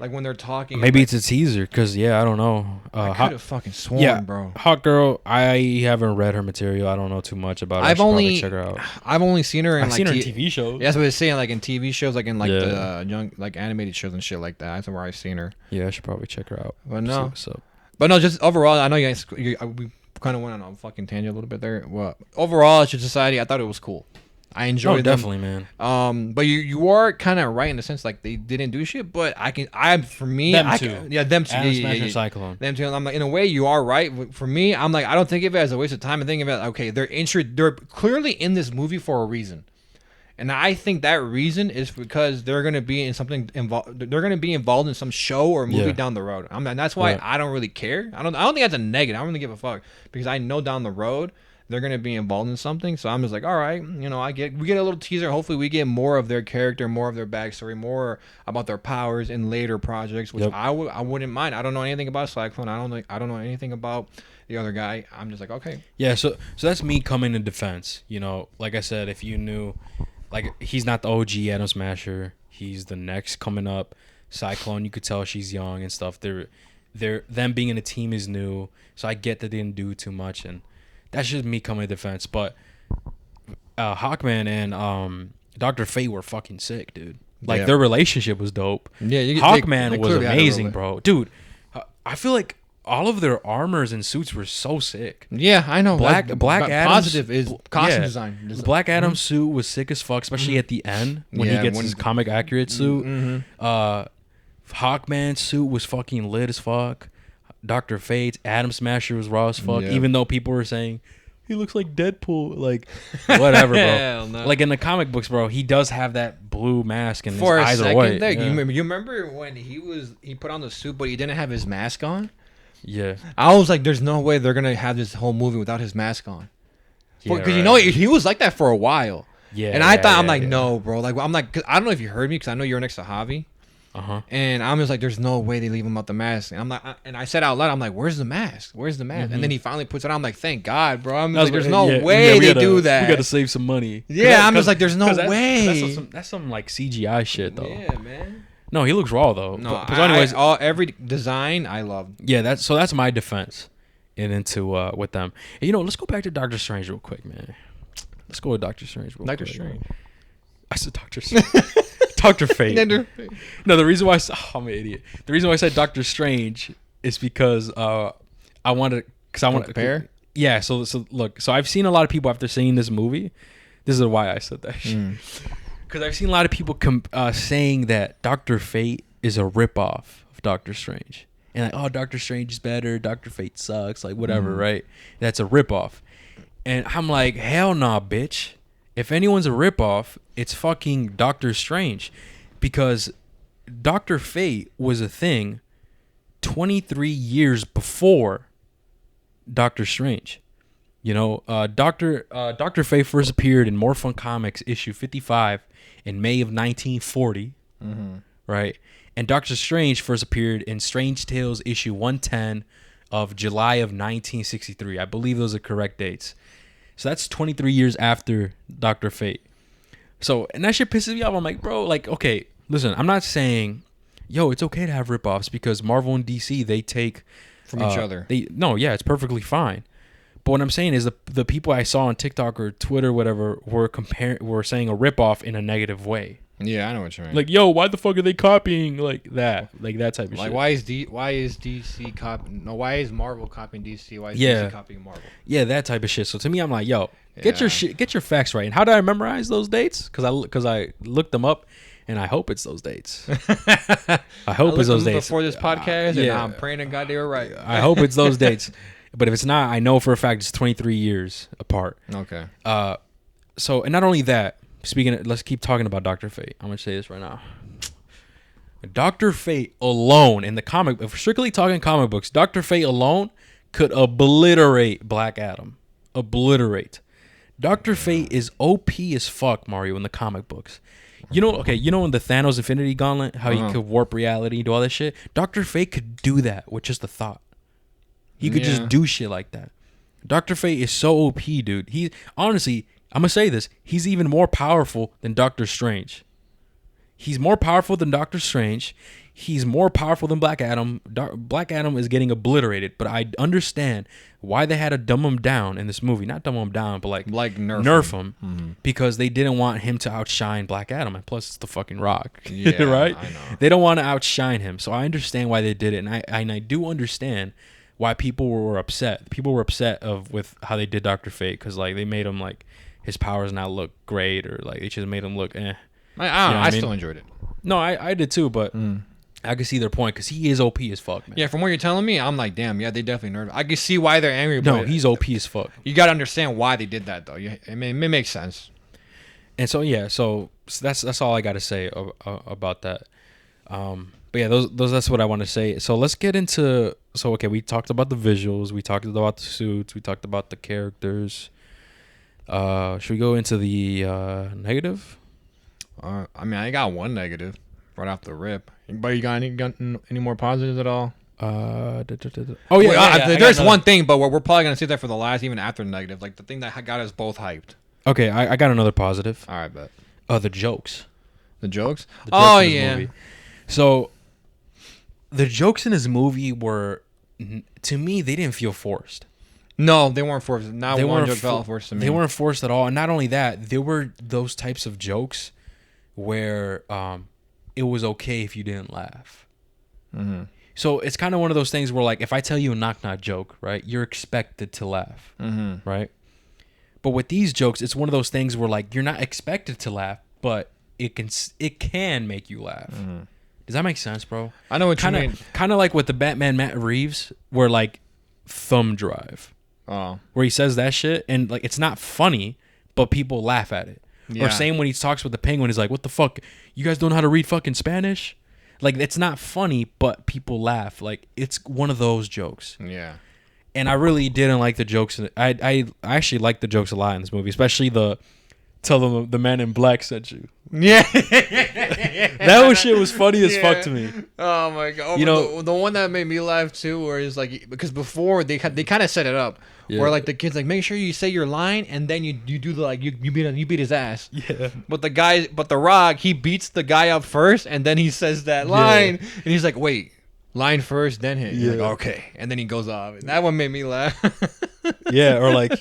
Speaker 2: Like when they're talking.
Speaker 1: Maybe
Speaker 2: like,
Speaker 1: it's a teaser, because I don't know.
Speaker 2: I could have fucking sworn, bro.
Speaker 1: Hot girl. I haven't read her material. I don't know too much about her.
Speaker 2: I've only
Speaker 1: check her out.
Speaker 2: I've only seen her in
Speaker 1: I've
Speaker 2: like
Speaker 1: seen her in TV shows.
Speaker 2: Yeah, that's what it's saying, like in TV shows, like in like the young like animated shows and shit like that. That's where I've seen her.
Speaker 1: Yeah, I should probably check her out.
Speaker 2: But no,
Speaker 1: what's up.
Speaker 2: But no, just overall, I know you guys. We kind of went on a fucking tangent a little bit there. Well, overall, it's just society. I thought it was cool. I enjoyed them.
Speaker 1: Definitely, man.
Speaker 2: But you are kind of right in the sense like they didn't do shit, but them too.
Speaker 1: Them too.
Speaker 2: Them
Speaker 1: Cyclone.
Speaker 2: Them too. I'm like, in a way, you are right. For me, I'm like, I don't think of it as a waste of time. I think of it, okay, they're clearly in this movie for a reason, and I think that reason is because they're gonna be in something involved. They're gonna be involved in some show or movie down the road. And that's why I don't really care. I don't think that's a negative. I don't really give a fuck because I know down the road they're gonna be involved in something. So I'm just like, all right, we get a little teaser. Hopefully, we get more of their character, more of their backstory, more about their powers in later projects, which I wouldn't mind. I don't know anything about Cyclone. I don't know anything about the other guy. I'm just like, okay.
Speaker 1: Yeah, so that's me coming in defense. Like I said, if you knew, like, he's not the OG Atom Smasher. He's the next coming up. Cyclone, you could tell she's young and stuff. Them being in a team is new, so I get that they didn't do too much, and that's just me coming in defense. But Hawkman and Dr. Fate were fucking sick, dude. Like, their relationship was dope.
Speaker 2: Yeah,
Speaker 1: Hawkman was amazing, bro. Dude, I feel like all of their armors and suits were so sick.
Speaker 2: Yeah, I know.
Speaker 1: Black Adam's
Speaker 2: positive is costume design.
Speaker 1: Black Adam's suit was sick as fuck, especially at the end when he gets his comic accurate suit. Hawkman's suit was fucking lit as fuck. Dr. Fate's Atom Smasher was raw as fuck, even though people were saying he looks like Deadpool, like whatever, bro.
Speaker 2: Hell no.
Speaker 1: Like in the comic books, bro, he does have that blue mask and his eyes are white.
Speaker 2: There, you remember when he put on the suit but he didn't have his mask on?
Speaker 1: Yeah.
Speaker 2: I was like, there's no way they're gonna have this whole movie without his mask on. Because he was like that for a while. Yeah. And I thought, I'm like, no, bro. Like, I'm like, 'cause I don't know if you heard me, because I know you're next to Javi. And I'm just like, there's no way they leave him out the mask. And I'm like, and I said out loud, I'm like, where's the mask? Where's the mask? And then he finally puts it on. I'm like, thank God, bro. I'm like, there's no way they do that.
Speaker 1: We gotta save some money.
Speaker 2: Yeah, I'm just like, there's no way.
Speaker 1: That's some like CGI shit though.
Speaker 2: Yeah, man.
Speaker 1: No, he looks raw though.
Speaker 2: No, anyways, every design I love.
Speaker 1: Yeah, that's my defense. And into with them. And, let's go back to Doctor Strange real quick, man. Let's go with Doctor Strange real quick.
Speaker 2: Doctor Strange.
Speaker 1: I said Doctor Strange. Dr. Fate. No, the reason why I'm an idiot. The reason why I said Doctor Strange is because I want to
Speaker 2: compare.
Speaker 1: Yeah, so look, so I've seen a lot of people after seeing this movie. This is why I said that. Because I've seen a lot of people saying that Dr. Fate is a ripoff of Doctor Strange, and like, oh, Doctor Strange is better, Dr. Fate sucks, like whatever, right? That's a ripoff, and I'm like, hell nah, bitch. If anyone's a ripoff, it's fucking Doctor Strange, because Dr. Fate was a thing 23 years before Doctor Strange. Dr. Fate first appeared in More Fun Comics issue 55 in May of 1940, right? And Doctor Strange first appeared in Strange Tales issue 110 of July of 1963. I believe those are correct dates. So that's 23 years after Dr. Fate. So, and that shit pisses me off. I'm like, bro, like, okay, listen, I'm not saying, it's okay to have ripoffs, because Marvel and DC, they take
Speaker 2: from each other.
Speaker 1: It's perfectly fine. But what I'm saying is the people I saw on TikTok or Twitter, whatever, were saying a ripoff in a negative way.
Speaker 2: Yeah, I know what you mean.
Speaker 1: Like, why the fuck are they copying like that type of shit?
Speaker 2: Like, why is DC copying? No, why is Marvel copying DC? Why is DC copying Marvel?
Speaker 1: Yeah, that type of shit. So to me, I'm like, get your facts right. And how did I memorize those dates? Because I looked them up, and I hope it's those dates. I hope it's those dates
Speaker 2: before this podcast. And I'm praying to God they were right.
Speaker 1: I hope it's those dates. But if it's not, I know for a fact it's 23 years apart.
Speaker 2: Okay.
Speaker 1: So, and not only that. Let's keep talking about Dr. Fate. I'm going to say this right now. Dr. Fate alone in the comic, if we're strictly talking comic books, Dr. Fate alone could obliterate Black Adam. Obliterate. Dr. Fate is OP as fuck, Mario, in the comic books. You know in the Thanos Infinity Gauntlet, how he could warp reality, do all this shit? Dr. Fate could do that with just a thought. He could just do shit like that. Dr. Fate is so OP, dude. He honestly, I'm gonna say this, he's even more powerful than Doctor Strange. He's more powerful than Doctor Strange. He's more powerful than Black Adam. Black Adam is getting obliterated, but I understand why they had to dumb him down in this movie. Not dumb him down, but like nerf him because they didn't want him to outshine Black Adam. And plus, it's the fucking Rock, right?
Speaker 2: I know.
Speaker 1: They don't want to outshine him, so I understand why they did it, and I do understand why people were upset. People were upset with how they did Dr. Fate because like they made him like his powers not look great or like they just made him look eh.
Speaker 2: I still enjoyed it.
Speaker 1: No, I did too, but I can see their point because he is OP as fuck, man.
Speaker 2: Yeah, from what you're telling me, I'm like, damn, yeah, they definitely nerfed. I can see why they're angry.
Speaker 1: No, he's OP as fuck.
Speaker 2: You got to understand why they did that, though. It makes sense.
Speaker 1: And so yeah, so that's all I got to say about that. But yeah, those that's what I want to say. So let's get into. So okay, we talked about the visuals, we talked about the suits, we talked about the characters. Should we go into the negative?
Speaker 2: I mean, I got one negative right off the rip. But you got any more positives at all?
Speaker 1: Oh yeah,
Speaker 2: there's one thing, but we're probably gonna see that for the last, even after negative. Like the thing that got us both hyped.
Speaker 1: Okay, I got another positive.
Speaker 2: All right, bet.
Speaker 1: The jokes.
Speaker 2: The jokes?
Speaker 1: Oh yeah. Movie. So the jokes in this movie were, to me, they didn't feel forced.
Speaker 2: No, they weren't forced. Not one joke felt forced to me.
Speaker 1: They weren't forced at all. And not only that, there were those types of jokes where it was okay if you didn't laugh. Mm-hmm. So it's kind of one of those things where, like, if I tell you a knock-knock joke, right, you're expected to laugh, right? But with these jokes, it's one of those things where, like, you're not expected to laugh, but it can make you laugh. Mm-hmm. Does that make sense, bro?
Speaker 2: I know what you mean.
Speaker 1: Kind of like with the Batman Matt Reeves, where, like, thumb drive.
Speaker 2: Oh.
Speaker 1: Where he says that shit, and, like, it's not funny, but people laugh at it. Yeah. Or same when he talks with the Penguin, he's like, what the fuck? You guys don't know how to read fucking Spanish? Like, it's not funny, but people laugh. Like, it's one of those jokes.
Speaker 2: Yeah.
Speaker 1: And I really didn't like the jokes. I actually liked the jokes a lot in this movie, especially the tell them the man in black sent you.
Speaker 2: Yeah.
Speaker 1: That shit was funny as fuck to me.
Speaker 2: Oh, my God. You know, the one that made me laugh, too, where it's like, because before they kind of set it up. Yeah. Where like the kid's like, make sure you say your line and then you do the like you beat his ass.
Speaker 1: Yeah.
Speaker 2: But the Rock, he beats the guy up first and then he says that line and he's like, wait, line first, then hit. Yeah. Like, okay, and then he goes off. That one made me laugh.
Speaker 1: Yeah, or like.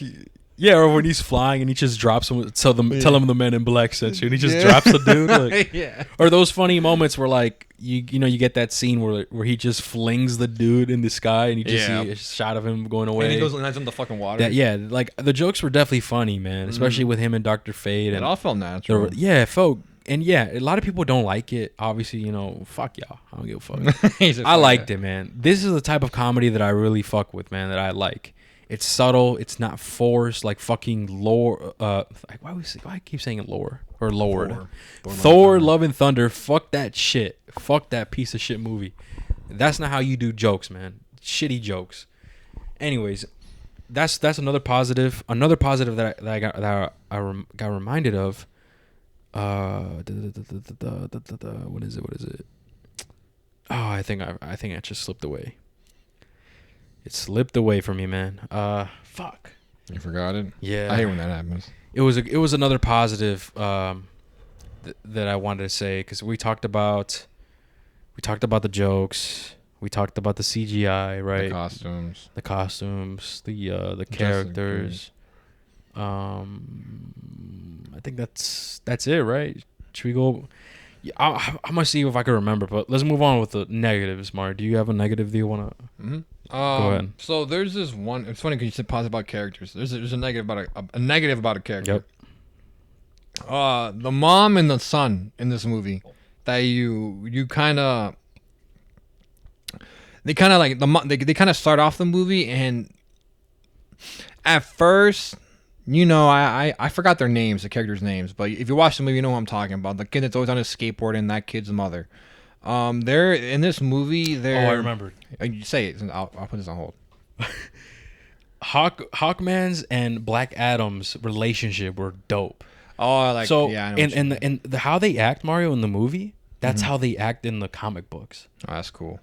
Speaker 1: Yeah, or when he's flying and he just drops him, tell him the man in black sent you, and he just drops the dude. Like,
Speaker 2: yeah.
Speaker 1: Or those funny moments where like you get that scene where he just flings the dude in the sky and you just see a shot of him going away.
Speaker 2: And he goes and lands in the fucking water.
Speaker 1: Like the jokes were definitely funny, man, especially with him and Dr. Fate.
Speaker 2: It all felt natural.
Speaker 1: It felt. And yeah, a lot of people don't like it. Obviously, fuck y'all. I don't give a fuck. I liked it, man. This is the type of comedy that I really fuck with, man, that I like. It's subtle. It's not forced. Like fucking lore. Why I keep saying it lore or lowered? Thor, Love and Thunder. Fuck that shit. Fuck that piece of shit movie. That's not how you do jokes, man. Shitty jokes. Anyways, that's another positive. Another positive that I got reminded of. What is it? Oh, I think I just slipped away. It slipped away from me, man. Fuck.
Speaker 2: You forgot it?
Speaker 1: Yeah.
Speaker 2: I hate when that happens.
Speaker 1: It was another positive that I wanted to say because we talked about the jokes, we talked about the CGI, right?
Speaker 2: The costumes,
Speaker 1: the characters. I think that's it, right? Should we go? Yeah, I'm gonna see if I can remember, but let's move on with the negatives. Mar, do you have a negative that you wanna?
Speaker 2: Mm-hmm. Go ahead. So there's this one. It's funny because you said positive about characters. There's a negative about a negative about a character.
Speaker 1: Yep.
Speaker 2: The mom and the son in this movie that you kind of they kind of like they kind of start off the movie and at first. I forgot their names, the characters' names, but if you watch the movie, you know what I'm talking about. The kid that's always on his skateboard and that kid's mother. They're in this movie.
Speaker 1: I remembered.
Speaker 2: You say it. I'll put this on hold.
Speaker 1: Hawkman's and Black Adam's relationship were dope.
Speaker 2: Oh, like
Speaker 1: So
Speaker 2: yeah, I know
Speaker 1: and the how they act Mario in the movie, that's how they act in the comic books.
Speaker 2: Oh, that's cool.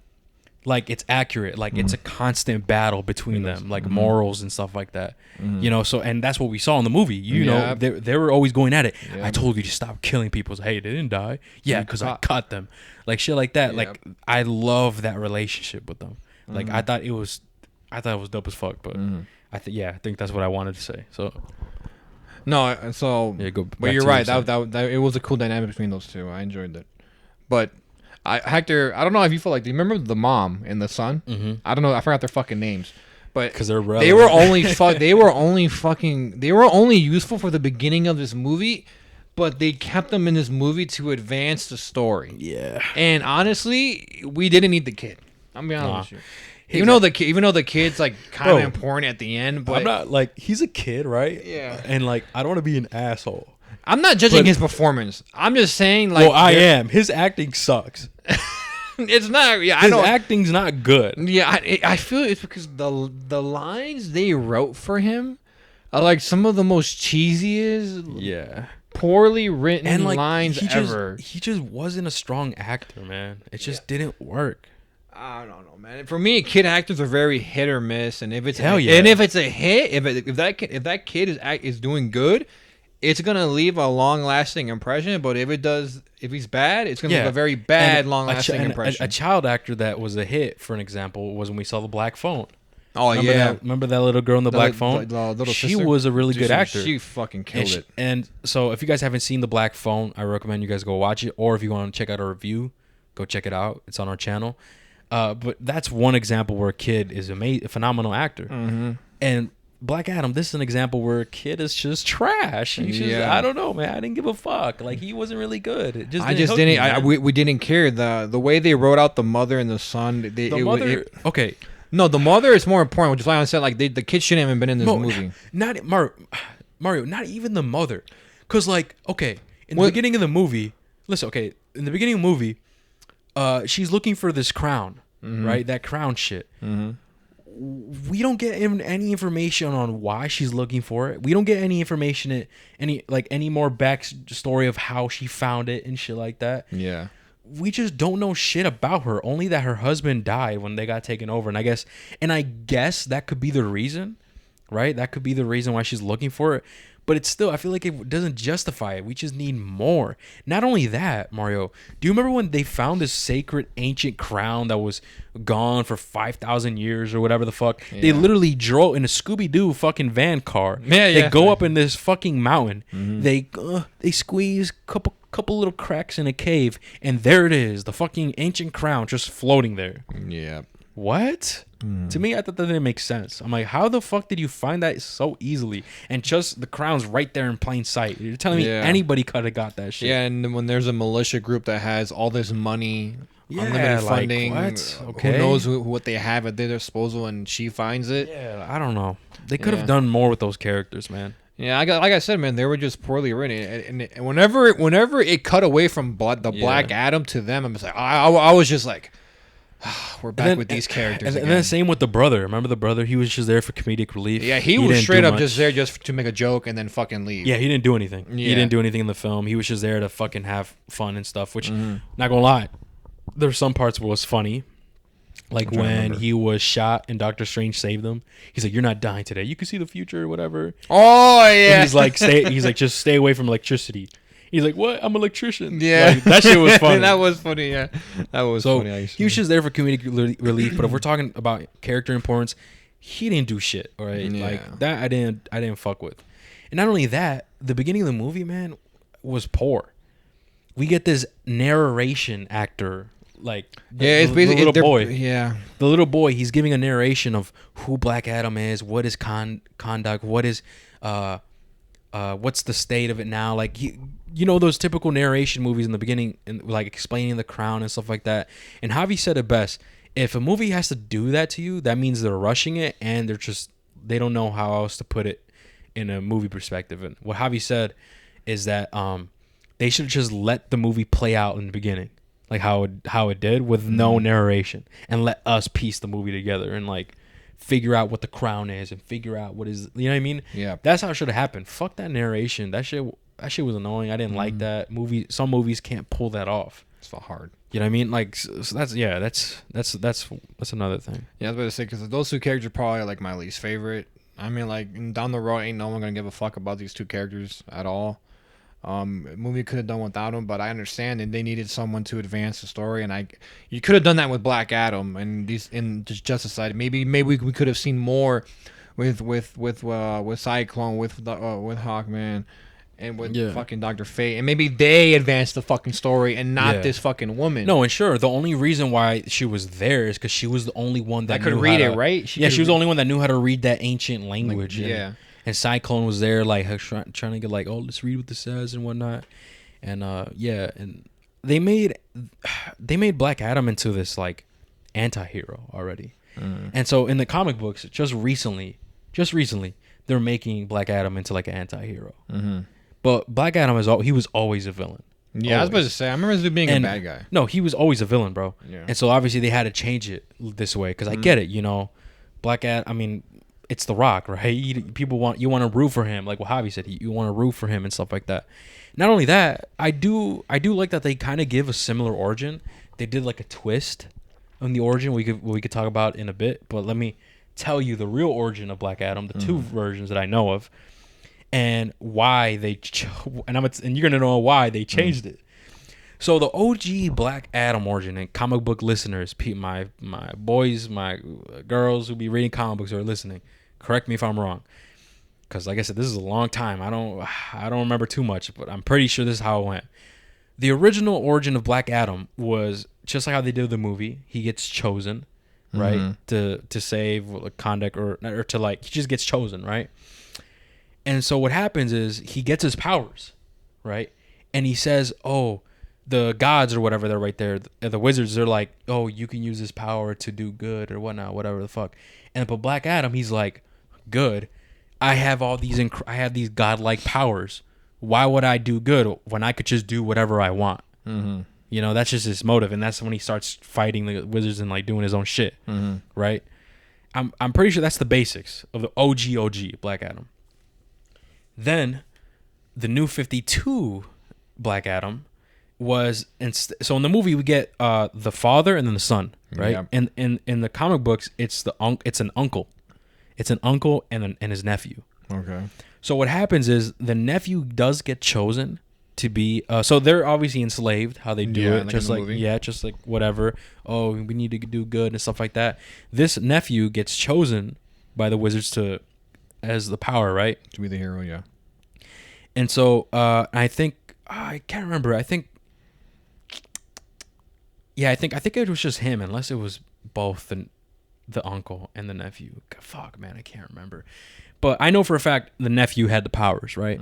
Speaker 1: Like it's accurate. Like it's a constant battle between them, like morals and stuff like that. You know, so and that's what we saw in the movie. You know, they were always going at it.
Speaker 2: Yeah.
Speaker 1: I told you to stop killing people. Hey, they didn't die. Yeah, because I caught them. Like shit like that. Like I love that relationship with them. Like I thought it was dope as fuck. But I think that's what I wanted to say. So
Speaker 2: No, so
Speaker 1: yeah, go.
Speaker 2: but you're right. That it was a cool dynamic between those two. I enjoyed that. But Hector, I don't know if you feel like. Do you remember the mom and the son? Mm-hmm. I don't know. I forgot their fucking names. But
Speaker 1: because they
Speaker 2: were only they were only useful for the beginning of this movie, but they kept them in this movie to advance the story.
Speaker 1: Yeah.
Speaker 2: And honestly, we didn't need the kid. I'm being honest with you. Even though the kid's like kind of important at the end, but
Speaker 1: I'm not like he's a kid, right?
Speaker 2: Yeah.
Speaker 1: And like I don't want to be an asshole.
Speaker 2: I'm not judging his performance. I'm just saying like.
Speaker 1: Well, I am. His acting sucks.
Speaker 2: It's not. Yeah, I
Speaker 1: His
Speaker 2: know.
Speaker 1: acting's not good.
Speaker 2: Yeah, I feel it's because the lines they wrote for him are like some of the most cheesiest, poorly written
Speaker 1: and like
Speaker 2: lines ever.
Speaker 1: He just wasn't a strong actor, man. It just didn't work.
Speaker 2: I don't know, man. For me, kid actors are very hit or miss, and if it's
Speaker 1: Hell yeah.
Speaker 2: and if it's a hit, if that kid is doing good, it's gonna leave a long lasting impression. But if he's bad, it's gonna leave a very bad long lasting impression.
Speaker 1: A child actor that was a hit, for an example, was when we saw The Black Phone.
Speaker 2: Oh
Speaker 1: Remember that little girl in the Black Phone? She was a really good actor.
Speaker 2: She fucking killed it.
Speaker 1: And so, if you guys haven't seen The Black Phone, I recommend you guys go watch it. Or if you want to check out our review, go check it out. It's on our channel. But that's one example where a kid is a phenomenal actor. Mm-hmm. And Black Adam, this is an example where a kid is just trash. He's just, I don't know, man. I didn't give a fuck. Like he wasn't really good. It just
Speaker 2: we didn't care. The way they wrote out the mother and the son.
Speaker 1: Okay.
Speaker 2: No, the mother is more important, which is why I said like the kid shouldn't have been in this movie.
Speaker 1: Not Mario. Not even the mother, because like in the beginning of the movie, listen. Okay, in the beginning of the movie, she's looking for this crown, right? That crown shit. Mm-hmm. We don't get any information on why she's looking for it. We don't get any information, any more backstory of how she found it and shit like that.
Speaker 2: Yeah.
Speaker 1: We just don't know shit about her. Only that her husband died when they got taken over, and I guess that could be the reason, right? That could be the reason why she's looking for it. But it's still, I feel like it doesn't justify it. We just need more. Not only that, Mario, do you remember when they found this sacred ancient crown that was gone for 5,000 years or whatever the fuck? Yeah. They literally drove in a Scooby-Doo fucking van car. Yeah. They go up in this fucking mountain. Mm-hmm. They squeeze couple little cracks in a cave, and there it is, the fucking ancient crown just floating there.
Speaker 2: Yeah.
Speaker 1: What? To me, I thought that didn't make sense. I'm like, how the fuck did you find that so easily? And just the crown's right there in plain sight. You're telling me anybody could have got that shit.
Speaker 2: Yeah, and when there's a militia group that has all this money, unlimited funding, who knows what they have at their disposal, and she finds it.
Speaker 1: Yeah, I don't know. They could have done more with those characters, man.
Speaker 2: Yeah, like I said, man, they were just poorly written. And whenever it cut away from the Black Adam to them, I'm just like, I was just like, we're back with these characters.
Speaker 1: And then same with the brother. Remember the brother? He was just there for comedic relief.
Speaker 2: Yeah, he was straight up just there just to make a joke and then fucking leave.
Speaker 1: Yeah, he didn't do anything. Yeah. He didn't do anything in the film. He was just there to fucking have fun and stuff, which, not gonna lie, there's some parts where it was funny. Like when he was shot and Doctor Strange saved him. He's like, "You're not dying today. You can see the future or whatever."
Speaker 2: Oh yeah.
Speaker 1: And he's like, just stay away from electricity. He's like, "What? I'm an electrician."
Speaker 2: Yeah,
Speaker 1: like, that shit was funny.
Speaker 2: That was funny. Yeah, that was funny.
Speaker 1: He was just there for comedic relief. But if we're talking about character importance, he didn't do shit. All right, like that, I didn't fuck with. And not only that, the beginning of the movie, man, was poor. We get this narration actor. Like
Speaker 2: it's basically
Speaker 1: the little boy.
Speaker 2: Yeah,
Speaker 1: the little boy. He's giving a narration of who Black Adam is, what is conduct, what is what's the state of it now. Like you know those typical narration movies in the beginning, and like explaining the crown and stuff like that. And Javi said it best: if a movie has to do that to you, that means they're rushing it, and they don't know how else to put it in a movie perspective. And what Javi said is that they should just let the movie play out in the beginning. Like how it did with no narration, and let us piece the movie together and like figure out what the crown is and figure out what is, you know what I mean?
Speaker 2: Yeah.
Speaker 1: That's how it should have happened. Fuck that narration. That shit was annoying. I didn't like that. Some movies can't pull that off.
Speaker 2: It's so hard.
Speaker 1: You know what I mean? Like, so that's another thing.
Speaker 2: Yeah, I was about to say, because those two characters are probably like my least favorite. I mean, like, down the road, ain't no one gonna give a fuck about these two characters at all. Movie could have done without them, but I understand, and they needed someone to advance the story, and you could have done that with Black Adam and these in just Justice Society. Maybe we could have seen more with Cyclone, with Hawkman, and with fucking Dr. Fate, and maybe they advanced the fucking story and not this fucking woman.
Speaker 1: No, and sure, the only reason why she was there is because she was the only one that
Speaker 2: could read it, right?
Speaker 1: She was the only one that knew how to read that ancient language.
Speaker 2: Like,
Speaker 1: and Cyclone was there, like trying to get like, oh, let's read what this says and whatnot, and and they made Black Adam into this like anti-hero already, and so in the comic books, just recently, they're making Black Adam into like an anti-hero. But Black Adam he was always a villain.
Speaker 2: Yeah, always. I was about to say, I remember him being a bad guy.
Speaker 1: No, he was always a villain, bro.
Speaker 2: Yeah.
Speaker 1: And so obviously they had to change it this way because I get it, you know, Black Adam. I mean, it's The Rock, right? You want to root for him, like what Javi said. You want to root for him and stuff like that. Not only that, I do like that they kind of give a similar origin. They did like a twist on the origin we could talk about in a bit, but let me tell you the real origin of Black Adam, the two versions that I know of. And why they and you're gonna know why they changed it. So the OG Black Adam origin, and comic book listeners, my boys, my girls who be reading comic books or are listening, correct me if I'm wrong, because like I said, this is a long time. I don't remember too much, but I'm pretty sure this is how it went. The original origin of Black Adam was just like how they did the movie. He gets chosen, right, to save Kondak or to like he just gets chosen, right. And so what happens is he gets his powers, right? And he says, oh, the gods or whatever, they're right there. The wizards, they're like, oh, you can use this power to do good or whatnot, whatever the fuck. And but Black Adam, he's like, good. I have all these these godlike powers. Why would I do good when I could just do whatever I want? You know, that's just his motive. And that's when he starts fighting the wizards and like doing his own shit, right? I'm pretty sure that's the basics of the OG Black Adam. Then, the new 52 Black Adam was... so in the movie, we get the father and then the son, right? Yeah. And in the comic books, it's an uncle. It's an uncle and his nephew.
Speaker 2: Okay.
Speaker 1: So what happens is the nephew does get chosen to be... so they're obviously enslaved, how they do it. Just like whatever. Oh, we need to do good and stuff like that. This nephew gets chosen by the wizards as the power, right?
Speaker 2: To be the hero, yeah.
Speaker 1: And so I think I can't remember. I think it was just him, unless it was both the uncle and the nephew. Fuck, man, I can't remember. But I know for a fact the nephew had the powers, right?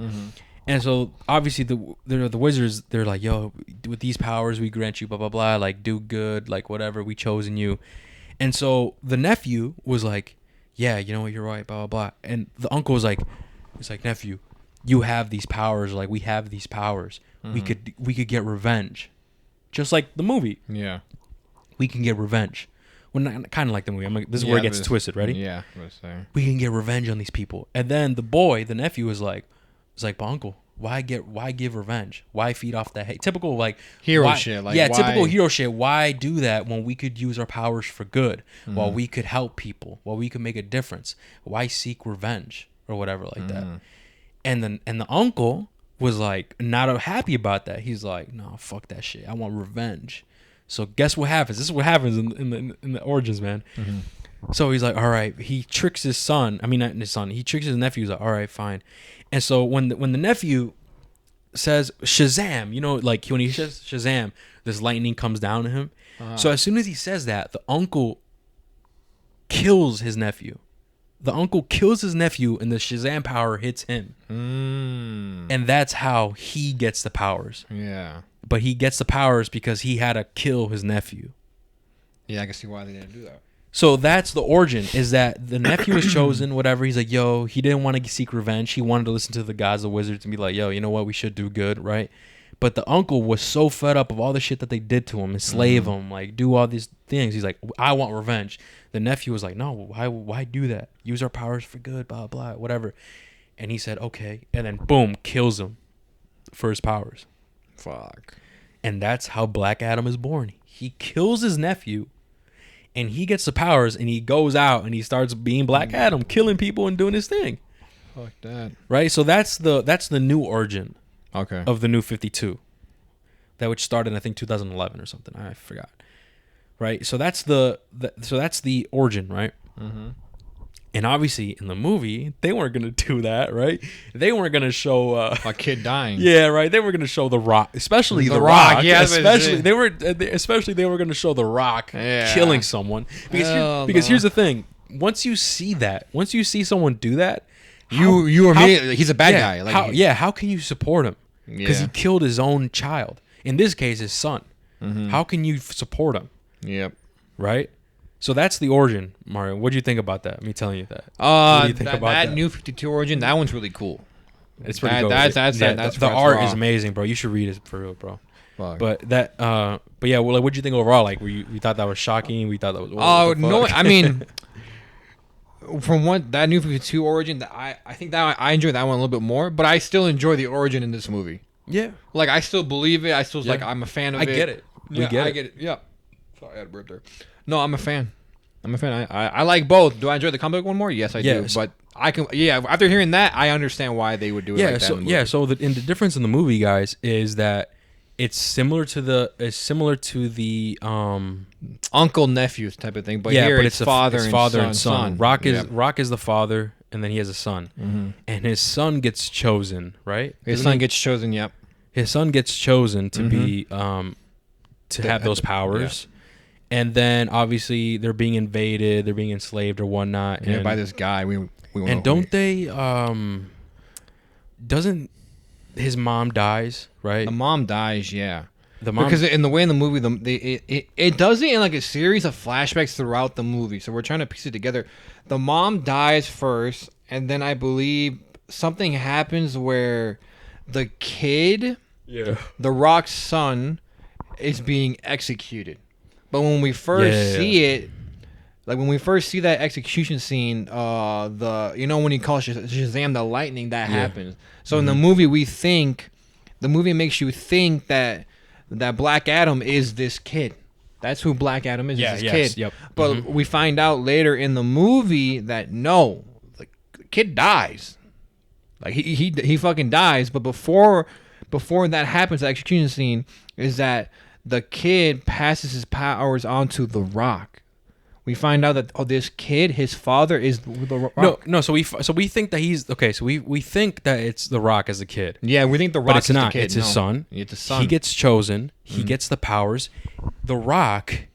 Speaker 1: And so obviously the wizards, they're like, yo, with these powers we grant you blah blah blah, like do good, like whatever, we chosen you. And so the nephew was like, yeah, you know what, you're right, blah blah blah. And the uncle was like, nephew, you have these powers, like we have these powers. We could get revenge, just like the movie.
Speaker 2: Yeah,
Speaker 1: we can get revenge. Well, kind of like the movie. This is where it gets twisted. Ready?
Speaker 2: Yeah,
Speaker 1: we can get revenge on these people. And then the nephew was like, but uncle, why give revenge? Why feed off that hate? Typical like
Speaker 2: hero shit. Like,
Speaker 1: typical hero shit. Why do that when we could use our powers for good? While we could help people, while we could make a difference. Why seek revenge or whatever like that? And the uncle was like not happy about that. He's like, no, fuck that shit. I want revenge. So guess what happens? This is what happens in the origins, man. So he's like, all right. He tricks his son. I mean, not his son. He tricks his nephew. He's like, all right, fine. And so when the nephew says Shazam, you know, like when he says Shazam, this lightning comes down to him. So as soon as he says that, the uncle kills his nephew. The uncle kills his nephew, and the Shazam power hits him. And that's how he gets the powers.
Speaker 2: Yeah.
Speaker 1: But he gets the powers because he had to kill his nephew.
Speaker 2: Yeah, I can see why they didn't do that.
Speaker 1: So that's the origin, is that the nephew was chosen, whatever. He's like, yo, he didn't want to seek revenge. He wanted to listen to the gods, the wizards, and be like, yo, you know what? We should do good, right? But the uncle was so fed up of all the shit that they did to him, enslave him, like do all these things. He's like, I want revenge. The nephew was like, no, why do that? Use our powers for good, blah, blah, whatever. And he said, okay. And then boom, kills him for his powers.
Speaker 2: Fuck.
Speaker 1: And that's how Black Adam is born. He kills his nephew and he gets the powers and he goes out and he starts being Black Adam, killing people and doing his thing.
Speaker 2: Fuck that.
Speaker 1: Right? So that's the new origin.
Speaker 2: Okay.
Speaker 1: Of the New 52, that which started in, I think, 2011 or something. I forgot. Right. So that's the origin, right? Mm-hmm. And obviously in the movie they weren't gonna do that, right? They weren't gonna show
Speaker 2: a kid dying.
Speaker 1: Yeah, right. They were gonna show the Rock, especially the Rock. Yeah, especially they were gonna show the Rock killing someone because here's the thing: once you see someone do that.
Speaker 2: He's a bad guy. Like,
Speaker 1: how can you support him? Because he killed his own child. In this case, his son. Mm-hmm. How can you support him?
Speaker 2: Yep.
Speaker 1: Right? So that's the origin, Mario. What do you think about that? Me telling you that. What do you think about that?
Speaker 2: New 52 origin, that one's really cool.
Speaker 1: It's pretty cool.
Speaker 2: That's
Speaker 1: the art is amazing, bro. You should read it for real, bro. Fuck. But yeah, well, like, what did you think overall? Like, you thought that was shocking? We thought that was.
Speaker 2: Oh no, I mean. From that New 52 origin, that I think that I enjoy that one a little bit more, but I still enjoy the origin in this movie.
Speaker 1: Yeah,
Speaker 2: like I still believe it. I still like I'm a fan of it.
Speaker 1: I get it.
Speaker 2: I get it. Yeah. Sorry, I had a burp there. No, I'm a fan. I like book. Do I enjoy the comic book one more? Yes, I do. But I can. Yeah, after hearing that, I understand why they would do it. Like that in the movie.
Speaker 1: So the difference in the movie, guys, is that it's similar to the
Speaker 2: uncle nephew type of thing, but here but it's father and son.
Speaker 1: Rock is the father, and then he has a son, and his son gets chosen, right?
Speaker 2: His son gets chosen. Yep.
Speaker 1: His son gets chosen to be to have those powers, and then obviously they're being invaded, they're being enslaved or whatnot,
Speaker 2: and by this guy.
Speaker 1: Doesn't his mom dies, right?
Speaker 2: The mom dies, yeah.
Speaker 1: The mom,
Speaker 2: because in the way in the movie, it does it in like a series of flashbacks throughout the movie. So we're trying to piece it together. The mom dies first, and then I believe something happens where the kid, the Rock's son, is being executed. But when we first see it, like when we first see that execution scene, when he calls Shazam the lightning, that happens. So in the movie, the movie makes you think that Black Adam is this kid. That's who Black Adam is. This kid.
Speaker 1: Yep.
Speaker 2: But we find out later in the movie that no, the kid dies. Like he fucking dies. But before that happens, the execution scene is that the kid passes his powers onto the Rock. We find out that this kid, his father is the Rock.
Speaker 1: No. So we think that he's okay. So we think that it's the Rock as a kid.
Speaker 2: Yeah, we think the Rock is
Speaker 1: not.
Speaker 2: The kid.
Speaker 1: It's his son.
Speaker 2: It's his son.
Speaker 1: He gets chosen. He gets the powers. The Rock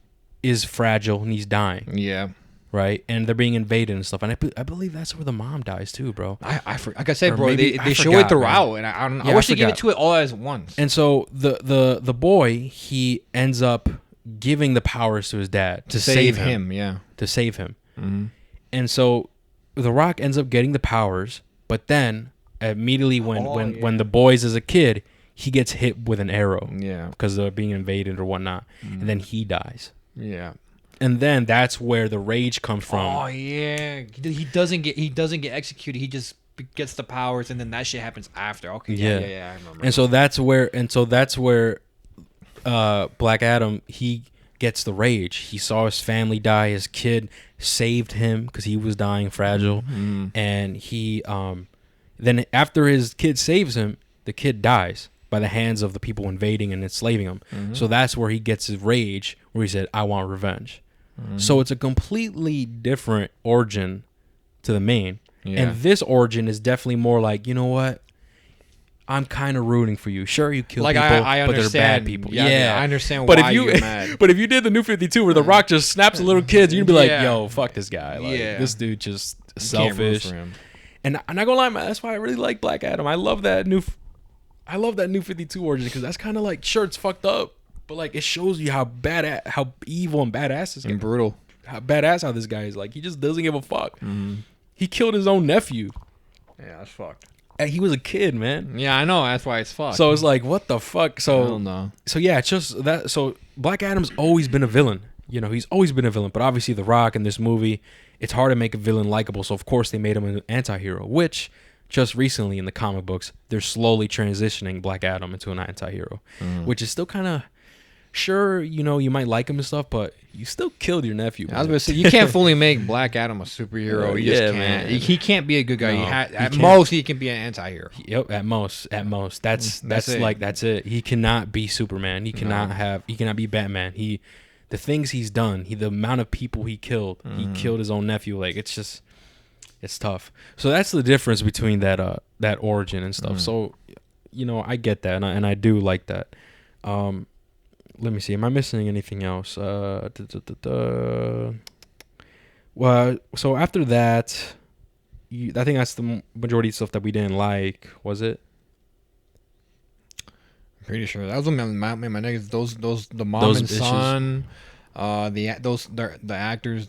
Speaker 1: is fragile and he's dying.
Speaker 2: Yeah.
Speaker 1: Right, and they're being invaded and stuff. And I believe that's where the mom dies too, bro.
Speaker 2: Like I said, bro, they show it throughout, and I don't know. I wish they gave it to it all as once.
Speaker 1: And so the boy, he ends up giving the powers to his dad to save him.
Speaker 2: Yeah,
Speaker 1: to save him. Mm-hmm. And so the Rock ends up getting the powers, but then immediately when the boy's as a kid, he gets hit with an arrow.
Speaker 2: Yeah,
Speaker 1: because they're being invaded or whatnot, and then he dies.
Speaker 2: Yeah.
Speaker 1: And then that's where the rage comes from.
Speaker 2: Oh yeah, he doesn't get executed. He just gets the powers, and then that shit happens after. Okay, yeah. I remember.
Speaker 1: And so that's where Black Adam, he gets the rage. He saw his family die. His kid saved him because he was dying fragile, and he then after his kid saves him, the kid dies by the hands of the people invading and enslaving him. So that's where he gets his rage, where he said, "I want revenge." So it's a completely different origin to the main. Yeah. And this origin is definitely more like, you know what? I'm kind of rooting for you. Sure, you kill
Speaker 2: like
Speaker 1: people,
Speaker 2: I
Speaker 1: but they're bad people.
Speaker 2: Yeah, I understand why you're mad.
Speaker 1: But if you did the New 52 where the Rock just snaps a little kids, you'd be like, yo, fuck this guy. Like, this dude just selfish. And I'm not gonna lie, man, that's why I really like Black Adam. I love that New 52 origin because that's kind of like, sure, it's fucked up, but like it shows you how evil and badass this guy,
Speaker 2: and brutal,
Speaker 1: how badass how this guy is. Like he just doesn't give a fuck. He killed his own nephew.
Speaker 2: Yeah, that's fucked.
Speaker 1: he was a kid, man.
Speaker 2: Yeah, I know. That's why it's fucked.
Speaker 1: So it's like, what the fuck?
Speaker 2: I don't know.
Speaker 1: So yeah, it's just that. So Black Adam's always been a villain. You know, he's always been a villain. But obviously, The Rock in this movie, it's hard to make a villain likable. So of course they made him an anti-hero, which just recently in the comic books, they're slowly transitioning Black Adam into an anti-hero, which is still kind of, sure, you know, you might like him and stuff, but you still killed your nephew.
Speaker 2: I was going to say, you can't fully make Black Adam a superhero. You just can't. Man. He can't be a good guy. No, at most, he can be an anti-hero.
Speaker 1: Yep, at most. That's like, that's it. He cannot be Superman. He cannot be Batman. The things he's done, the amount of people he killed, he killed his own nephew. Like, it's just, it's tough. So that's the difference between that origin and stuff. So, you know, I get that, and I do like that. Let me see. Am I missing anything else? Well, so after that, I think that's the majority of stuff that we didn't like. Was it?
Speaker 2: I'm pretty sure that was my niggas. The mom and son, the actors.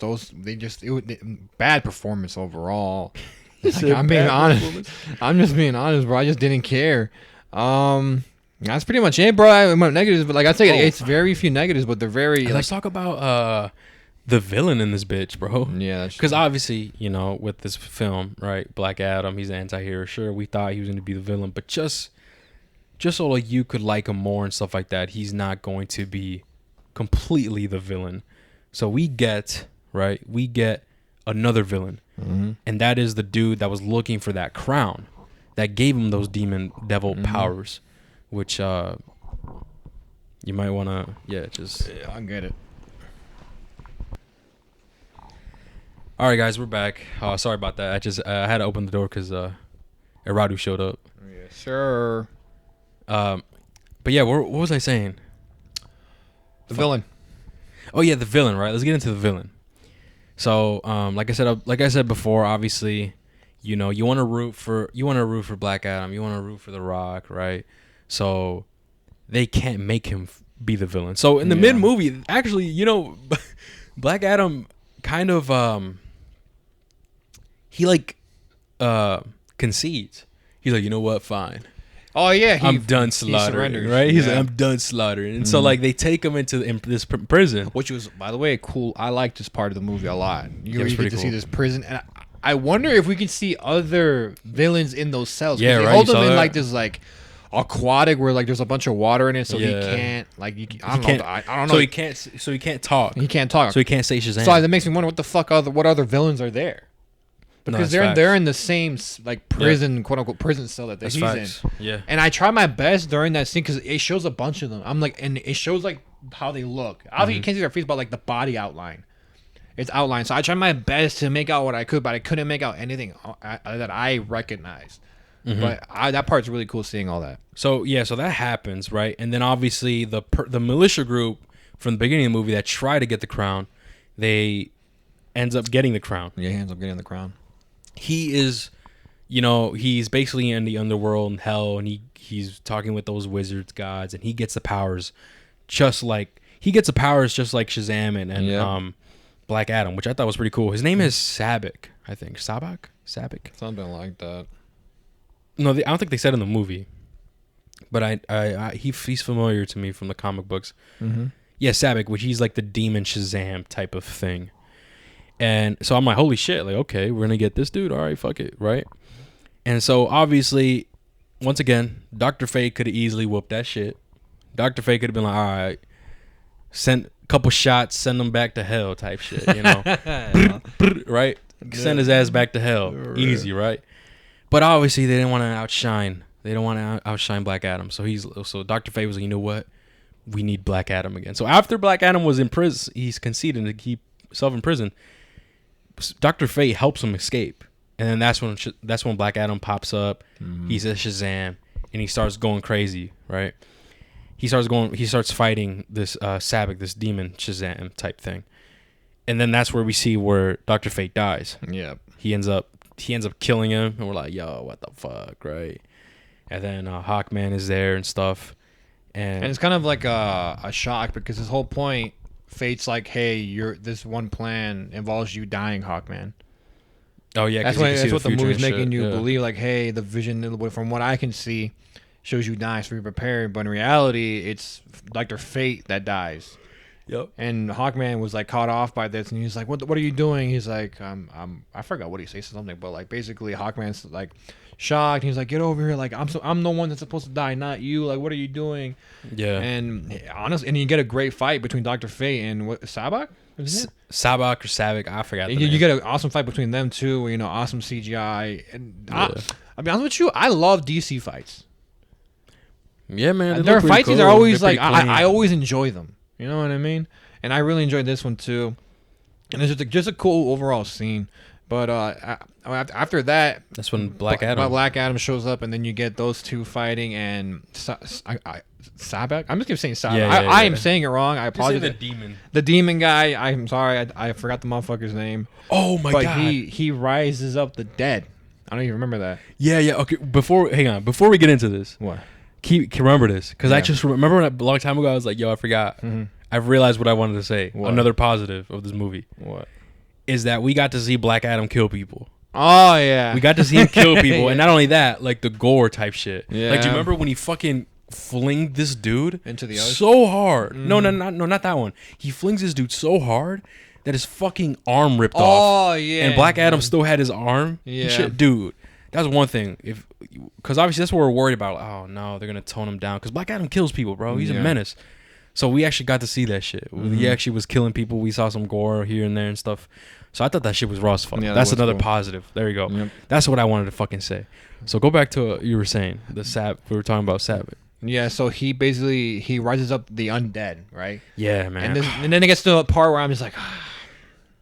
Speaker 2: Bad performance overall. Like, I'm being honest. I'm just being honest, bro. I just didn't care. That's pretty much it, bro. Negatives, but like I say, it's very few negatives, but they're very.
Speaker 1: Let's talk about the villain in this bitch, bro.
Speaker 2: Yeah,
Speaker 1: because obviously, you know, with this film, right, Black Adam, he's an anti-hero. Sure, we thought he was going to be the villain, but just so like you could like him more and stuff like that, he's not going to be completely the villain. So we get another villain, and that is the dude that was looking for that crown that gave him those devil powers. Which you might want to,
Speaker 2: I get it.
Speaker 1: All right, guys, we're back. Sorry about that. I had to open the door because Eradu showed up.
Speaker 2: Yes, sir.
Speaker 1: But yeah, what was I saying?
Speaker 2: The villain.
Speaker 1: Oh yeah, the villain. Right. Let's get into the villain. So, like I said before, obviously, you know, you want to root for Black Adam. You want to root for The Rock, right? So they can't make him be the villain. So in the mid movie, actually, you know, Black Adam kind of he like concedes. He's like, you know what? Fine.
Speaker 2: Oh yeah,
Speaker 1: I'm done slaughtering. Right? He's like, I'm done slaughtering. And so like they take him into this prison,
Speaker 2: which was, by the way, cool. I liked this part of the movie a lot. You get to see this prison, and I wonder if we can see other villains in those cells.
Speaker 1: Yeah,
Speaker 2: they
Speaker 1: right.
Speaker 2: Hold them in like this like aquatic where like there's a bunch of water in it, so he can't like I don't know.
Speaker 1: So he can't talk.
Speaker 2: He can't talk.
Speaker 1: So he can't say Shazam.
Speaker 2: So that makes me wonder what other villains are there. Because they're in the same like prison, quote unquote prison cell that he's in.
Speaker 1: Yeah.
Speaker 2: And I try my best during that scene because it shows a bunch of them. I'm like, and it shows like how they look. Obviously, you can't see their face, but like the body outline. It's outlined. So I tried my best to make out what I could, but I couldn't make out anything that I recognized. But that part's really cool seeing all that.
Speaker 1: So yeah, so that happens, right? And then obviously the militia group from the beginning of the movie that try to get the crown, they ends up getting the crown.
Speaker 2: Yeah, he ends up getting the crown.
Speaker 1: He is, you know, he's basically in the underworld and hell, and he's talking with those wizards, gods, and he gets the powers just like Shazam and Black Adam, which I thought was pretty cool. His name is Sabak, I think. Sabak?
Speaker 2: Something like that.
Speaker 1: No, I don't think they said in the movie, but he's familiar to me from the comic books. Yeah, Sabak, which he's like the demon Shazam type of thing. And so I'm like, holy shit, like, okay, we're gonna get this dude. All right, fuck it, right? And so obviously, once again, Dr. Fate could have easily whooped that shit. Dr. Fate could have been like, all right, send a couple shots, send him back to hell type shit, you know? Right? Send his ass back to hell. Easy, right? But obviously they didn't want to outshine. They don't want to outshine Black Adam. So Dr. Fate was like, you know what? We need Black Adam again. So after Black Adam was in prison, he's conceded to keep himself in prison. Dr. Fate helps him escape, and then that's when Black Adam pops up. He says Shazam, and he starts going crazy. Right? He starts fighting this Sabak, this demon Shazam type thing, and then that's where we see where Dr. Fate dies.
Speaker 2: Yeah,
Speaker 1: he ends up killing him, and we're like, yo, what the fuck, right? And then Hawkman is there and stuff, and
Speaker 2: it's kind of like a shock because his whole point. Fate's like, hey, this one plan involves you dying, Hawkman.
Speaker 1: Oh yeah,
Speaker 2: That's
Speaker 1: 'cause you can see
Speaker 2: that's what the
Speaker 1: future
Speaker 2: movie's
Speaker 1: and
Speaker 2: making
Speaker 1: shit.
Speaker 2: you
Speaker 1: Yeah.
Speaker 2: believe. Like, hey, the vision, from what I can see, shows you die, so be prepared. But in reality, it's Dr. Fate that dies.
Speaker 1: Yep.
Speaker 2: And Hawkman was like caught off by this, and he's like, "What are you doing?" He's like, I forgot what he says, something, but like basically Hawkman's like shocked. He's like, "Get over here! Like I'm the one that's supposed to die, not you. Like what are you doing?"
Speaker 1: Yeah.
Speaker 2: And honestly, and you get a great fight between Dr. Fate and Sabak. Is his name?
Speaker 1: Sabak or Savick, I forgot. The
Speaker 2: You
Speaker 1: name.
Speaker 2: get an awesome fight between them two. Awesome CGI. And
Speaker 1: Yeah.
Speaker 2: I'll be honest with you, I love DC fights.
Speaker 1: Yeah, man.
Speaker 2: Their fight scenes are always
Speaker 1: They're
Speaker 2: like
Speaker 1: pretty clean.
Speaker 2: I always enjoy them. You know what I mean? And I really enjoyed this one too. And it's just a cool overall scene. But after that,
Speaker 1: That's when Black Adam.
Speaker 2: Black Adam shows up, and then you get those two fighting, and Sabak. I'm just gonna say Sabak.
Speaker 1: Yeah,
Speaker 2: I am
Speaker 1: yeah.
Speaker 2: saying it wrong. I
Speaker 1: Just say
Speaker 2: apologize.
Speaker 1: the demon.
Speaker 2: The demon guy. I'm sorry. I forgot the motherfucker's name.
Speaker 1: Oh my
Speaker 2: but
Speaker 1: god.
Speaker 2: he rises up the dead. I don't even remember that.
Speaker 1: Yeah. Okay. Hang on. Before we get into this,
Speaker 2: What?
Speaker 1: keep remember this because I
Speaker 2: Yeah.
Speaker 1: just remember a long time ago. I was like, yo, I forgot.
Speaker 2: Mm-hmm.
Speaker 1: I've realized what I wanted to say.
Speaker 2: What?
Speaker 1: Another positive of this movie
Speaker 2: What?
Speaker 1: is that we got to see Black Adam kill people.
Speaker 2: Oh yeah.
Speaker 1: We got to see him kill people, and not only that, like the gore type shit.
Speaker 2: Yeah.
Speaker 1: Like, do you remember when he fucking flinged this dude
Speaker 2: Into the ocean?
Speaker 1: so hard? No, not that one. He flings this dude so hard that his fucking arm ripped off.
Speaker 2: Oh yeah.
Speaker 1: And Black Adam still had his arm. and
Speaker 2: Yeah.
Speaker 1: shit. Dude. That's one thing. Because obviously that's what we're worried about. Oh no, they're gonna tone him down. Because Black Adam kills people, bro. He's a
Speaker 2: Yeah.
Speaker 1: menace. So we actually got to see that shit. He actually was killing people. We saw some gore here and there and stuff. So I thought that shit was raw as fuck.
Speaker 2: Yeah, that
Speaker 1: That's
Speaker 2: was
Speaker 1: another
Speaker 2: cool.
Speaker 1: positive. There you go.
Speaker 2: Yep.
Speaker 1: That's what I wanted to fucking say. So go back to what you were saying. We were talking about Savage.
Speaker 2: Yeah. So he basically rises up the undead, right?
Speaker 1: Yeah, man.
Speaker 2: And then it gets to a part where I'm just like,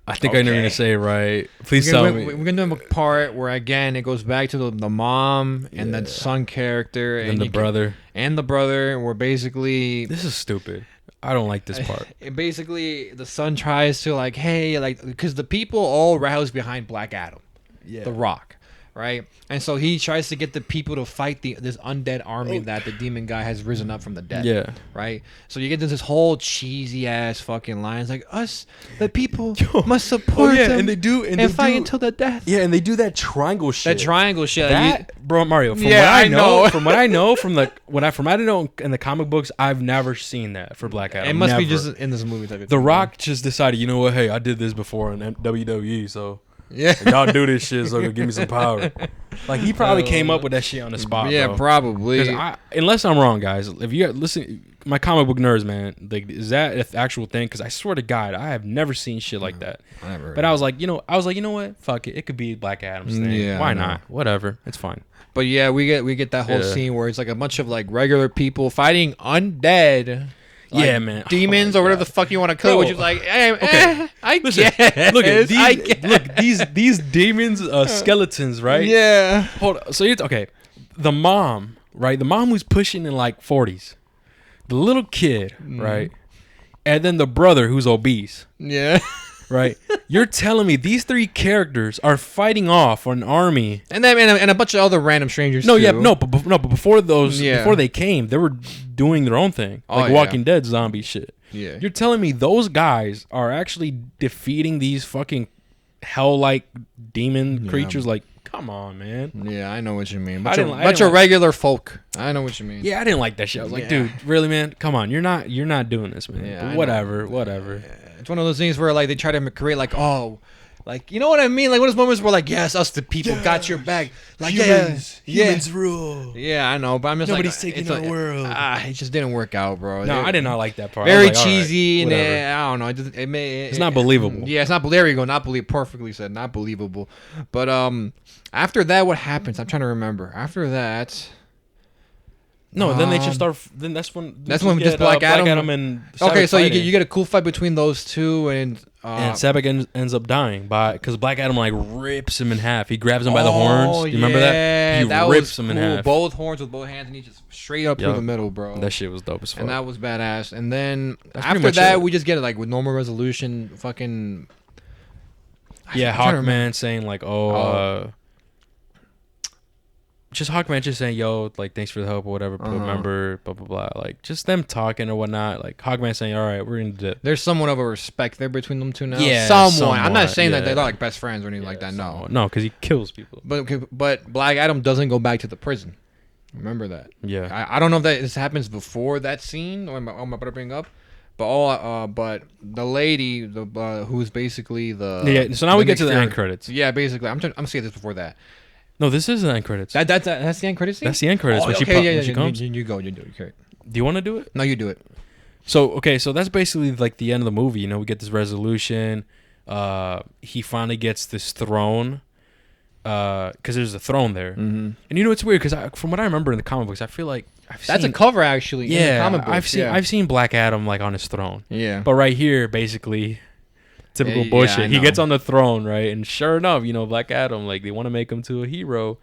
Speaker 1: I think I know you're
Speaker 2: okay.
Speaker 1: gonna say it right. Please
Speaker 2: we're
Speaker 1: tell
Speaker 2: gonna,
Speaker 1: me.
Speaker 2: we're gonna do a part where again it goes back to the mom and the son character
Speaker 1: And the brother.
Speaker 2: and the brother, where basically
Speaker 1: This is stupid. I don't like this part.
Speaker 2: basically the son tries to like, hey, like, because the people all rouse behind Black Adam,
Speaker 1: Yeah.
Speaker 2: the Rock, right? And so he tries to get the people to fight this undead army that the demon guy has risen up from the dead.
Speaker 1: Yeah.
Speaker 2: Right. So you get this whole cheesy ass fucking lines like, us, the people must support them
Speaker 1: and they do and they
Speaker 2: fight
Speaker 1: do,
Speaker 2: until the death.
Speaker 1: Yeah, and they do that triangle shit.
Speaker 2: That triangle shit.
Speaker 1: That, bro, Mario. From
Speaker 2: Yeah,
Speaker 1: what
Speaker 2: I know.
Speaker 1: from what I know from the from what I know in the comic books, I've never seen that for Black Adam.
Speaker 2: It must be
Speaker 1: Never.
Speaker 2: just in this movie type of
Speaker 1: The
Speaker 2: thing.
Speaker 1: Rock just decided, you know what? Hey, I did this before in WWE, so
Speaker 2: Yeah.
Speaker 1: y'all do this shit, so it'll give me some power. Like he probably came up with that shit on the spot.
Speaker 2: Yeah,
Speaker 1: bro.
Speaker 2: probably.
Speaker 1: 'Cause unless I'm wrong, guys. If you listen, my comic book nerds, man, like, is that an actual thing? Because I swear to God, I have never seen shit like that. But I was like, you know what? Fuck it. It could be Black Adam's thing.
Speaker 2: Yeah,
Speaker 1: Why
Speaker 2: I know.
Speaker 1: not? Whatever. It's fine.
Speaker 2: But yeah, we get that whole
Speaker 1: Yeah.
Speaker 2: scene where it's like a bunch of like regular people fighting undead. Like
Speaker 1: Yeah, man.
Speaker 2: Demons
Speaker 1: Oh my
Speaker 2: or whatever
Speaker 1: God.
Speaker 2: the fuck you want to call it.
Speaker 1: Bro.
Speaker 2: Which is like, hey,
Speaker 1: Okay.
Speaker 2: I
Speaker 1: Listen,
Speaker 2: guess.
Speaker 1: look at
Speaker 2: I
Speaker 1: these.
Speaker 2: guess.
Speaker 1: Look these demons, skeletons, right?
Speaker 2: Yeah.
Speaker 1: Hold on. So okay, the mom, right? The mom who's pushing in like 40s, the little kid, right? And then the brother who's obese,
Speaker 2: Yeah.
Speaker 1: right? You're telling me these three characters are fighting off an army?
Speaker 2: And then and a bunch of other random strangers.
Speaker 1: No,
Speaker 2: too.
Speaker 1: yeah, but before those,
Speaker 2: Yeah.
Speaker 1: before they came, they were doing their own thing,
Speaker 2: Oh,
Speaker 1: like
Speaker 2: yeah.
Speaker 1: Walking Dead zombie shit.
Speaker 2: Yeah.
Speaker 1: You're telling me those guys are actually defeating these fucking hell-like demon creatures? Like, come on, man.
Speaker 2: Yeah, I know what you mean.
Speaker 1: I didn't
Speaker 2: Bunch of
Speaker 1: like-
Speaker 2: regular folk. I know what you mean.
Speaker 1: Yeah, I didn't like that shit. I was like,
Speaker 2: Yeah.
Speaker 1: dude, really, man? Come on, you're not doing this, man.
Speaker 2: Yeah,
Speaker 1: But
Speaker 2: I know.
Speaker 1: whatever.
Speaker 2: It's one of those things where like they try to create like, oh, like, you know what I mean? Like one of those moments where like, yes, us the people got your back. Like
Speaker 1: humans rule.
Speaker 2: Yeah, I know, but I'm just
Speaker 1: Nobody's
Speaker 2: like,
Speaker 1: taking
Speaker 2: it's
Speaker 1: our world.
Speaker 2: It just didn't work out, bro.
Speaker 1: No,
Speaker 2: It-
Speaker 1: I did not like that part. I
Speaker 2: Very
Speaker 1: was like, all right,
Speaker 2: cheesy and
Speaker 1: whatever.
Speaker 2: I don't know.
Speaker 1: It's not believable.
Speaker 2: Yeah, it's not. There you go. Not believe. Perfectly said. Not believable. But after that, what happens? I'm trying to remember. After that,
Speaker 1: No, then they just start. Then that's when.
Speaker 2: just Black Adam
Speaker 1: and
Speaker 2: okay.
Speaker 1: Sabbath
Speaker 2: So
Speaker 1: fighting.
Speaker 2: you get a cool fight between those two, and
Speaker 1: Sabbath ends up dying because Black Adam like rips him in half. He grabs him by the horns. Do you remember that? He
Speaker 2: that
Speaker 1: rips
Speaker 2: was
Speaker 1: him in
Speaker 2: cool.
Speaker 1: half.
Speaker 2: Both horns with both hands, and he just straight up through
Speaker 1: Yup.
Speaker 2: the middle, bro.
Speaker 1: That shit was dope as fuck.
Speaker 2: And that was badass. And then
Speaker 1: That's pretty
Speaker 2: after
Speaker 1: much
Speaker 2: that,
Speaker 1: it.
Speaker 2: we just get it like with normal resolution, fucking.
Speaker 1: yeah,
Speaker 2: I'm trying to remember.
Speaker 1: Hawkman saying like, just Hawkman just saying, "Yo, like thanks for the help or whatever." But remember, blah blah blah. Like just them talking or whatnot. Like Hawkman saying, "All right, we're gonna dip."
Speaker 2: There's somewhat of a respect there between them two now.
Speaker 1: Yeah,
Speaker 2: somewhat. I'm not saying that
Speaker 1: yeah.
Speaker 2: they're not like best friends or anything like that. No,
Speaker 1: No, because he kills people.
Speaker 2: but Black Adam doesn't go back to the prison. Remember that.
Speaker 1: Yeah.
Speaker 2: I don't know if this happens before that scene or I'm about to bring up, but the lady, who's basically the
Speaker 1: Yeah. So now we get to the end credits.
Speaker 2: Yeah, basically, I'm saying this before that.
Speaker 1: No, this is the end credits.
Speaker 2: That's the end credits scene.
Speaker 1: That's the end credits. When she comes.
Speaker 2: You go. You do it. Okay.
Speaker 1: Do you want to do it?
Speaker 2: No, you do it.
Speaker 1: So that's basically like the end of the movie. You know, we get this resolution. He finally gets this throne. Because there's a throne there, and you know it's weird because from what I remember in the comic books, I feel like
Speaker 2: that's a cover actually.
Speaker 1: Yeah,
Speaker 2: in the comic books.
Speaker 1: I've seen Black Adam like on his throne.
Speaker 2: Yeah,
Speaker 1: but right here, basically, typical bullshit. He gets on the throne, right, and sure enough, you know, Black Adam, like they want to make him to a hero.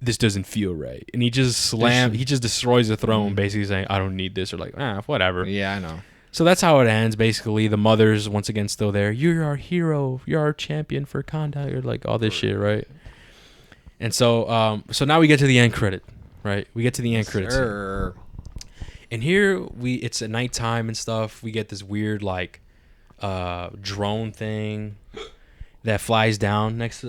Speaker 1: This doesn't feel right, and he just destroys the throne, basically saying, "I don't need this," or like, whatever.
Speaker 2: Yeah, I know.
Speaker 1: So that's how it ends. Basically, the mother's once again still there. You're our hero. You're our champion for contact. Or like all this shit, right? And so, so now we get to the end credit, right? We get to the end credits, and here it's at nighttime and stuff. We get this weird like drone thing that flies down next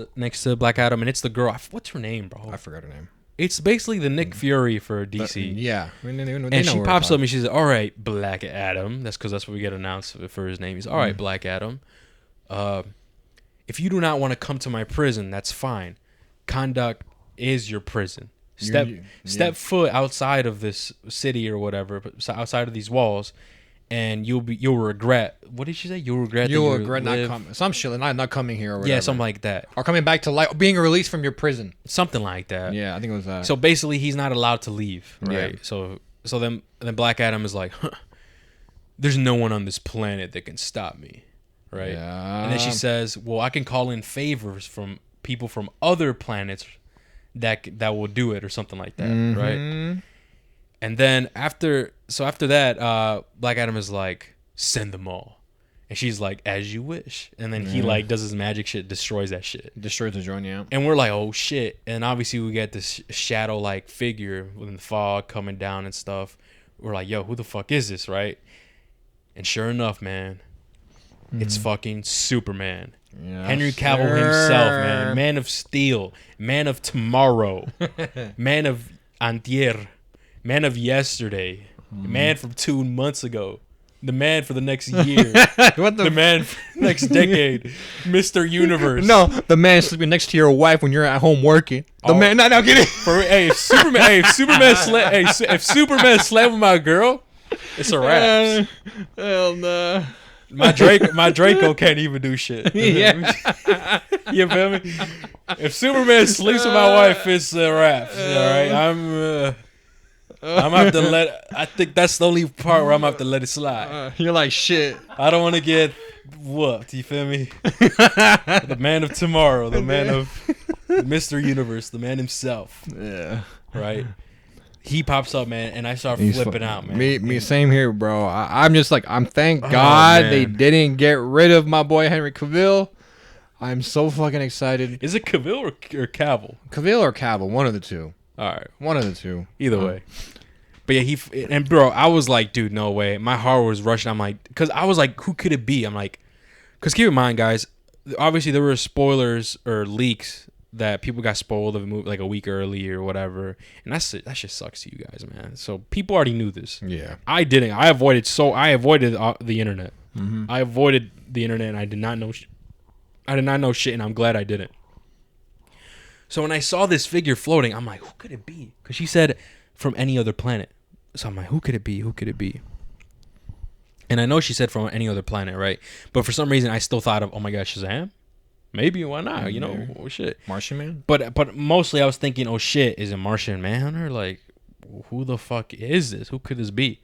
Speaker 1: to Black Adam, and it's the girl. What's her name, bro?
Speaker 2: I forgot her name.
Speaker 1: It's basically the Nick Fury for DC.
Speaker 2: Yeah,
Speaker 1: and she pops up and she says, "All right, Black Adam." That's because that's what we get announced for his name. He's all right, Black Adam. If you do not want to come to my prison, that's fine. Conduct is your prison. Step foot outside of this city or whatever, outside of these walls, and you'll regret. What did she say? You'll regret
Speaker 2: not coming. Some shit, not coming here or whatever.
Speaker 1: Yeah, something like that.
Speaker 2: Or coming back to life, being released from your prison.
Speaker 1: Something like that.
Speaker 2: Yeah, I think it was that.
Speaker 1: So basically, he's not allowed to leave, right?
Speaker 2: Yeah.
Speaker 1: So then Black Adam is like, there's no one on this planet that can stop me, right?
Speaker 2: Yeah.
Speaker 1: And then she says, well, I can call in favors from people from other planets that will do it or something like that, right? And then after that, Black Adam is like, send them all. And she's like, as you wish. And then he like does his magic shit, destroys that shit.
Speaker 2: Destroys the drone, yeah.
Speaker 1: And we're like, oh shit. And obviously we get this shadow like figure within the fog coming down and stuff. We're like, yo, who the fuck is this, right? And sure enough, man, it's fucking Superman.
Speaker 2: Yes,
Speaker 1: Henry Cavill himself, man. Man of Steel. Man of Tomorrow. Man of Antier. Man of Yesterday. Man from 2 months ago. The man for the next year. The man for the next decade. Mr. Universe.
Speaker 2: No, the man sleeping next to your wife when you're at home working. Man, no, get it.
Speaker 1: If Superman slept with my girl, it's a wrap.
Speaker 2: Hell no.
Speaker 1: My Draco can't even do shit.
Speaker 2: Yeah.
Speaker 1: You feel me? If Superman sleeps with my wife, it's a wrap. All right, I'm gonna have to I think that's the only part where I'm gonna have to let it slide.
Speaker 2: You're like, shit.
Speaker 1: I don't want to get whooped. You feel me? The man of tomorrow, the man of Mr. Universe, the man himself.
Speaker 2: Yeah.
Speaker 1: Right. He pops up, man, and I start flipping out, man.
Speaker 2: Me, same here, bro. I'm just like, thank God they didn't get rid of my boy Henry Cavill. I'm so fucking excited.
Speaker 1: Is it Cavill or Cavill?
Speaker 2: Cavill or Cavill, one of the two.
Speaker 1: All right,
Speaker 2: one of the two.
Speaker 1: Either way. But yeah, bro, I was like, dude, no way. My heart was rushing. I'm like, because I was like, who could it be? I'm like, because keep in mind, guys, obviously there were spoilers or leaks that people got spoiled of a movie like a week early or whatever, and that shit sucks to you guys, man. So people already knew this.
Speaker 2: Yeah,
Speaker 1: I didn't. I avoided the internet. I avoided the internet, and I did not know. I did not know shit, and I'm glad I didn't. So when I saw this figure floating, I'm like, who could it be? Because she said from any other planet. So I'm like, who could it be? Who could it be? And I know she said from any other planet, right? But for some reason, I still thought of, oh my God, Shazam? Maybe, why not? You know, oh shit.
Speaker 2: Martian Man?
Speaker 1: But mostly I was thinking, oh shit, is it Martian Manhunter? Like, who the fuck is this? Who could this be?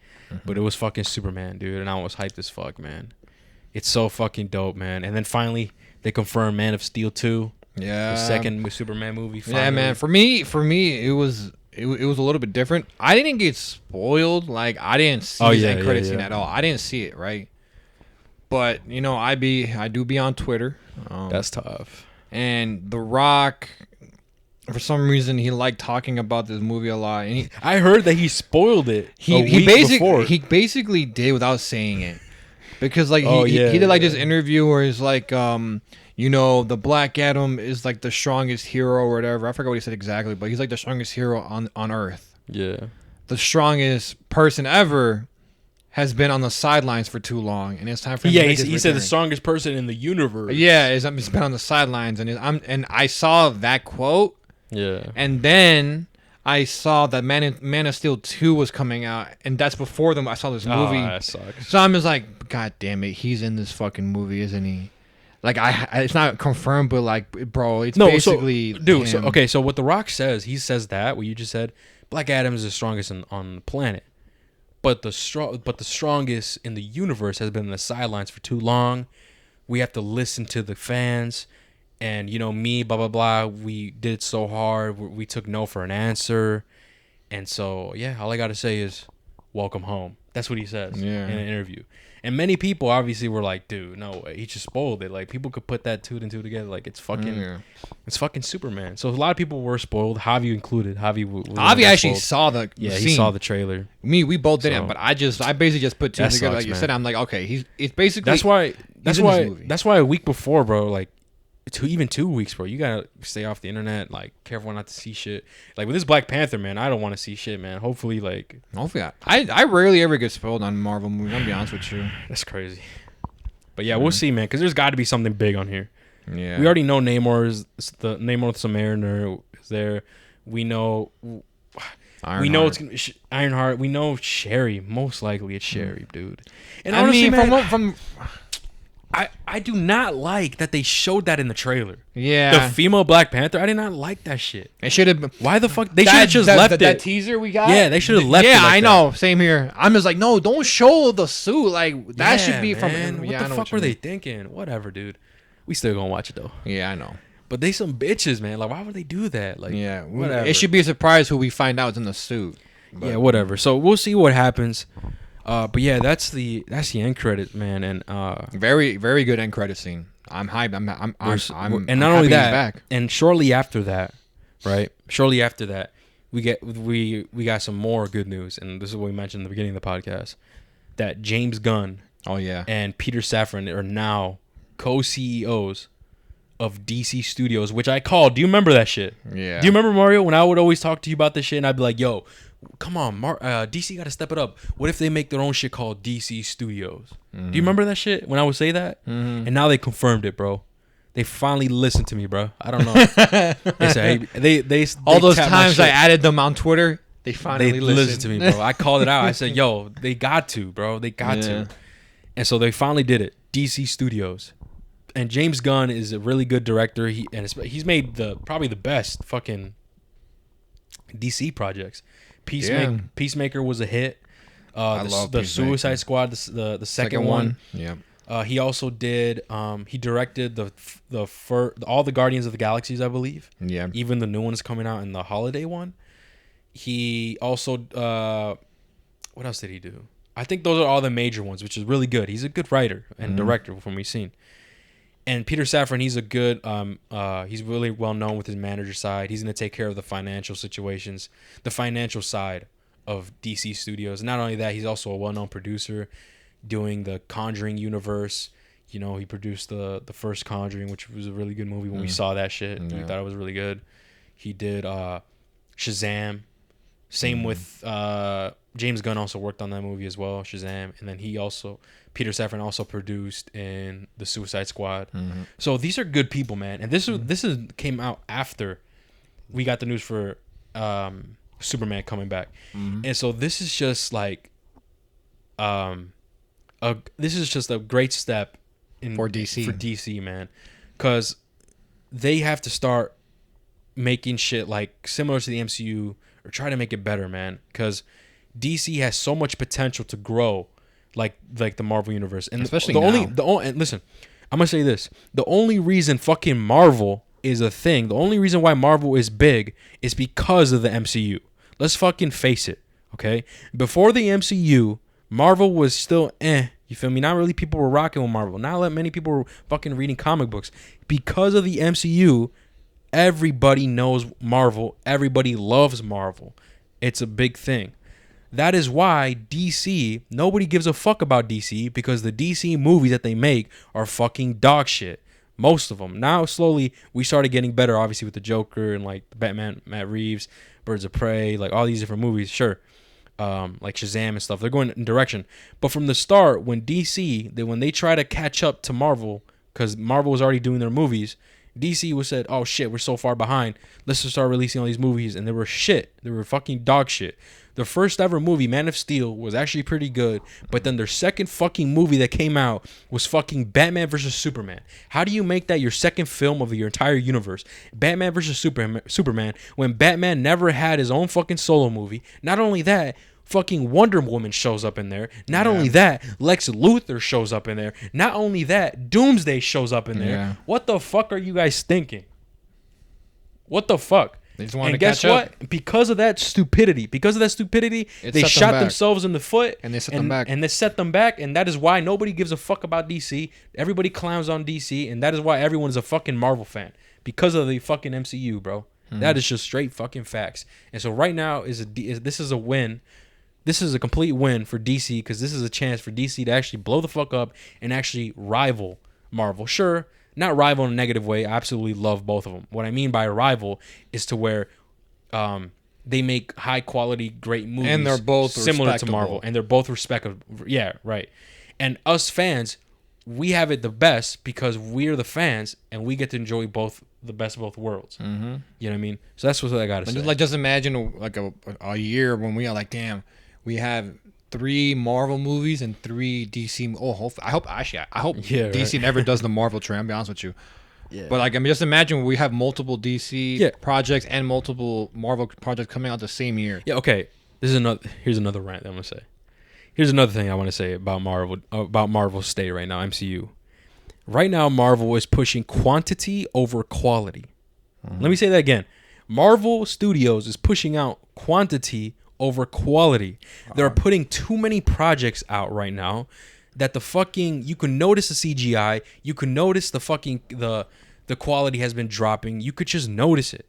Speaker 1: But it was fucking Superman, dude. And I was hyped as fuck, man. It's so fucking dope, man. And then finally, they confirmed Man of Steel 2.
Speaker 2: Yeah.
Speaker 1: The second Superman movie. Finally.
Speaker 2: Yeah, man. For me, it was a little bit different. I didn't get spoiled. Like, I didn't see the end credit scene at all. I didn't see it, right? But, you know, I do be on Twitter.
Speaker 1: That's tough.
Speaker 2: And The Rock, for some reason he liked talking about this movie a lot, and
Speaker 1: I heard that he spoiled it.
Speaker 2: he basically did without saying it, because like he did like this interview where he's like, the Black Adam is like the strongest hero or whatever. I forgot what he said exactly, but he's like the strongest hero on Earth.
Speaker 1: Yeah,
Speaker 2: the strongest person ever has been on the sidelines for too long, and it's time for him.
Speaker 1: Yeah, he said the strongest person in the universe.
Speaker 2: Yeah, he's been on the sidelines, and I saw that quote.
Speaker 1: Yeah,
Speaker 2: and then I saw that Man of Steel 2 was coming out, and that's before them. I saw this movie.
Speaker 1: Oh, that sucks.
Speaker 2: So I'm just like, God damn it, he's in this fucking movie, isn't he? Like it's not confirmed, but like, bro, it's basically
Speaker 1: dude. So what The Rock says, he says that what you just said. Black Adam is the strongest on the planet. But the strongest in the universe has been on the sidelines for too long. We have to listen to the fans, and me, blah blah blah. We did so hard. We took no for an answer, and so yeah. All I gotta say is, welcome home. That's what he says in an interview. And many people obviously were like, dude, no, he just spoiled it. Like, people could put that two and two together. Like, it's fucking Superman. So a lot of people were spoiled. Javi included.
Speaker 2: Javi actually saw the scene.
Speaker 1: He saw the trailer.
Speaker 2: We both didn't, but I basically just put two together. Like you said, I'm like, okay, it's basically.
Speaker 1: That's why a week before, bro, like, even 2 weeks, bro, you gotta stay off the internet. Like, careful not to see shit. Like with this Black Panther, man, I don't want to see shit, man. Hopefully
Speaker 2: I rarely ever get spoiled on Marvel movies. I'm gonna be honest with you.
Speaker 1: That's crazy. But yeah, we'll see, man, because there's got to be something big on here.
Speaker 2: Yeah,
Speaker 1: we already know Namor the Submariner is there. We know.
Speaker 2: Ironheart.
Speaker 1: We know it's Ironheart. We know Sherry. Most likely, it's Sherry, dude. And
Speaker 2: honestly,
Speaker 1: man, I do not like that they showed that in the trailer.
Speaker 2: Yeah.
Speaker 1: The female Black Panther, I did not like that shit.
Speaker 2: It should have.
Speaker 1: Why the fuck? They should have just left it.
Speaker 2: That teaser we got?
Speaker 1: Yeah, they should have left it.
Speaker 2: Yeah,
Speaker 1: like
Speaker 2: I know. Same here. I'm just like, no, don't show the suit. Like, that should be
Speaker 1: man.
Speaker 2: from.
Speaker 1: What the fuck were they thinking? Whatever, dude. We still gonna watch it, though.
Speaker 2: Yeah, I know.
Speaker 1: But they some bitches, man. Like, why would they do that? Like,
Speaker 2: yeah,
Speaker 1: whatever.
Speaker 2: It should be a surprise who we find out is in the suit.
Speaker 1: But. Yeah, whatever. So we'll see what happens. But yeah, that's the end credit, man, and
Speaker 2: very very good end credit scene. I'm hyped. I'm
Speaker 1: and not only that, and shortly after that, right? Shortly after that, we got some more good news, and this is what we mentioned in the beginning of the podcast, that James Gunn, and Peter Safran are now co-CEOs of DC Studios, which I called. Do you remember that shit?
Speaker 2: Yeah.
Speaker 1: Do you remember, Mario, when I would always talk to you about this shit, and I'd be like, yo, come on, DC got to step it up. What if they make their own shit called DC Studios? Mm-hmm. Do you remember that shit when I would say that? Mm-hmm. And now they confirmed it, bro. They finally listened to me, bro. I don't know. They said, hey, they
Speaker 2: all those times I added them on Twitter, they finally
Speaker 1: listened to me, bro. I called it out. I said, yo, they got to, bro. They got to. And so they finally did it. DC Studios. And James Gunn is a really good director. He's made probably the best fucking DC projects. Peacemaker was a hit.
Speaker 2: I love
Speaker 1: the Suicide Squad, the second one.
Speaker 2: Yeah.
Speaker 1: He also did. He directed all the Guardians of the Galaxies, I believe.
Speaker 2: Yeah.
Speaker 1: Even the new ones coming out in the holiday one. He also. What else did he do? I think those are all the major ones, which is really good. He's a good writer and director from what we've seen. And Peter Safran, he's a good. He's really well known with his manager side. He's going to take care of the financial situations, the financial side of DC Studios. And not only that, he's also a well-known producer, doing the Conjuring universe. He produced the first Conjuring, which was a really good movie when we saw that shit. We thought it was really good. He did Shazam. Same with James Gunn also worked on that movie as well, Shazam. And then Peter Safran also produced in the Suicide Squad. Mm-hmm. So these are good people, man. And this came out after we got the news for Superman coming back. Mm-hmm. And so this is just like this is just a great step
Speaker 2: for DC,
Speaker 1: man. Because they have to start making shit like similar to the MCU or try to make it better, man. Because DC has so much potential to grow like the Marvel universe. And
Speaker 2: especially
Speaker 1: and listen, I'm going to say this. The only reason fucking Marvel is a thing, the only reason why Marvel is big is because of the MCU. Let's fucking face it, okay? Before the MCU, Marvel was still you feel me? Not really people were rocking with Marvel. Not many people were fucking reading comic books. Because of the MCU, Everybody knows Marvel. Everybody loves Marvel. It's a big thing. That is why DC, nobody gives a fuck about DC because the DC movies that they make are fucking dog shit. Most of them. Now, slowly, we started getting better, obviously, with the Joker and, like, Batman, Matt Reeves, Birds of Prey, like, all these different movies, sure. Like Shazam and stuff. They're going in direction. But from the start, when when they try to catch up to Marvel, because Marvel was already doing their movies, DC was said, oh shit, we're so far behind. Let's just start releasing all these movies. And they were shit. They were fucking dog shit. The first ever movie, Man of Steel, was actually pretty good. But then their second fucking movie that came out was fucking Batman versus Superman. How do you make that your second film of your entire universe? Batman versus Superman, when Batman never had his own fucking solo movie. Not only that, fucking Wonder Woman shows up in there. Not only that, Lex Luthor shows up in there. Not only that, Doomsday shows up in there. Yeah. What the fuck are you guys thinking? What the fuck?
Speaker 2: They just wanted to catch up.
Speaker 1: What? Because of that stupidity, they shot themselves in the foot
Speaker 2: and they set them back.
Speaker 1: And they set them back, and that is why nobody gives a fuck about DC. Everybody clowns on DC, and that is why everyone is a fucking Marvel fan. Because of the fucking MCU, bro. That is just straight fucking facts. And so right now this is a win. This is a complete win for DC because this is a chance for DC to actually blow the fuck up and actually rival Marvel. Sure, not rival in a negative way. I absolutely love both of them. What I mean by rival is to where they make high quality, great movies.
Speaker 2: And they're both
Speaker 1: similar to Marvel. And they're both respectable. Yeah, right. And us fans, we have it the best because we're the fans and we get to enjoy the best of both worlds. Mm-hmm. You know what I mean? So that's what I got to say.
Speaker 2: Just imagine like a year when we are like, damn, we have 3 Marvel movies and 3 DC. I hope DC never does the Marvel trend. I'll be honest with you. Yeah. But like, I mean, just imagine we have multiple DC projects and multiple Marvel projects coming out the same year.
Speaker 1: Yeah. Okay. Here's another rant that I'm gonna say. Here's another thing I want to say about Marvel's state right now. MCU. Right now, Marvel is pushing quantity over quality. Let me say that again. Marvel Studios is pushing out quantity over quality. They're putting too many projects out right now that you can notice the CGI, you can notice the quality has been dropping. You could just notice it.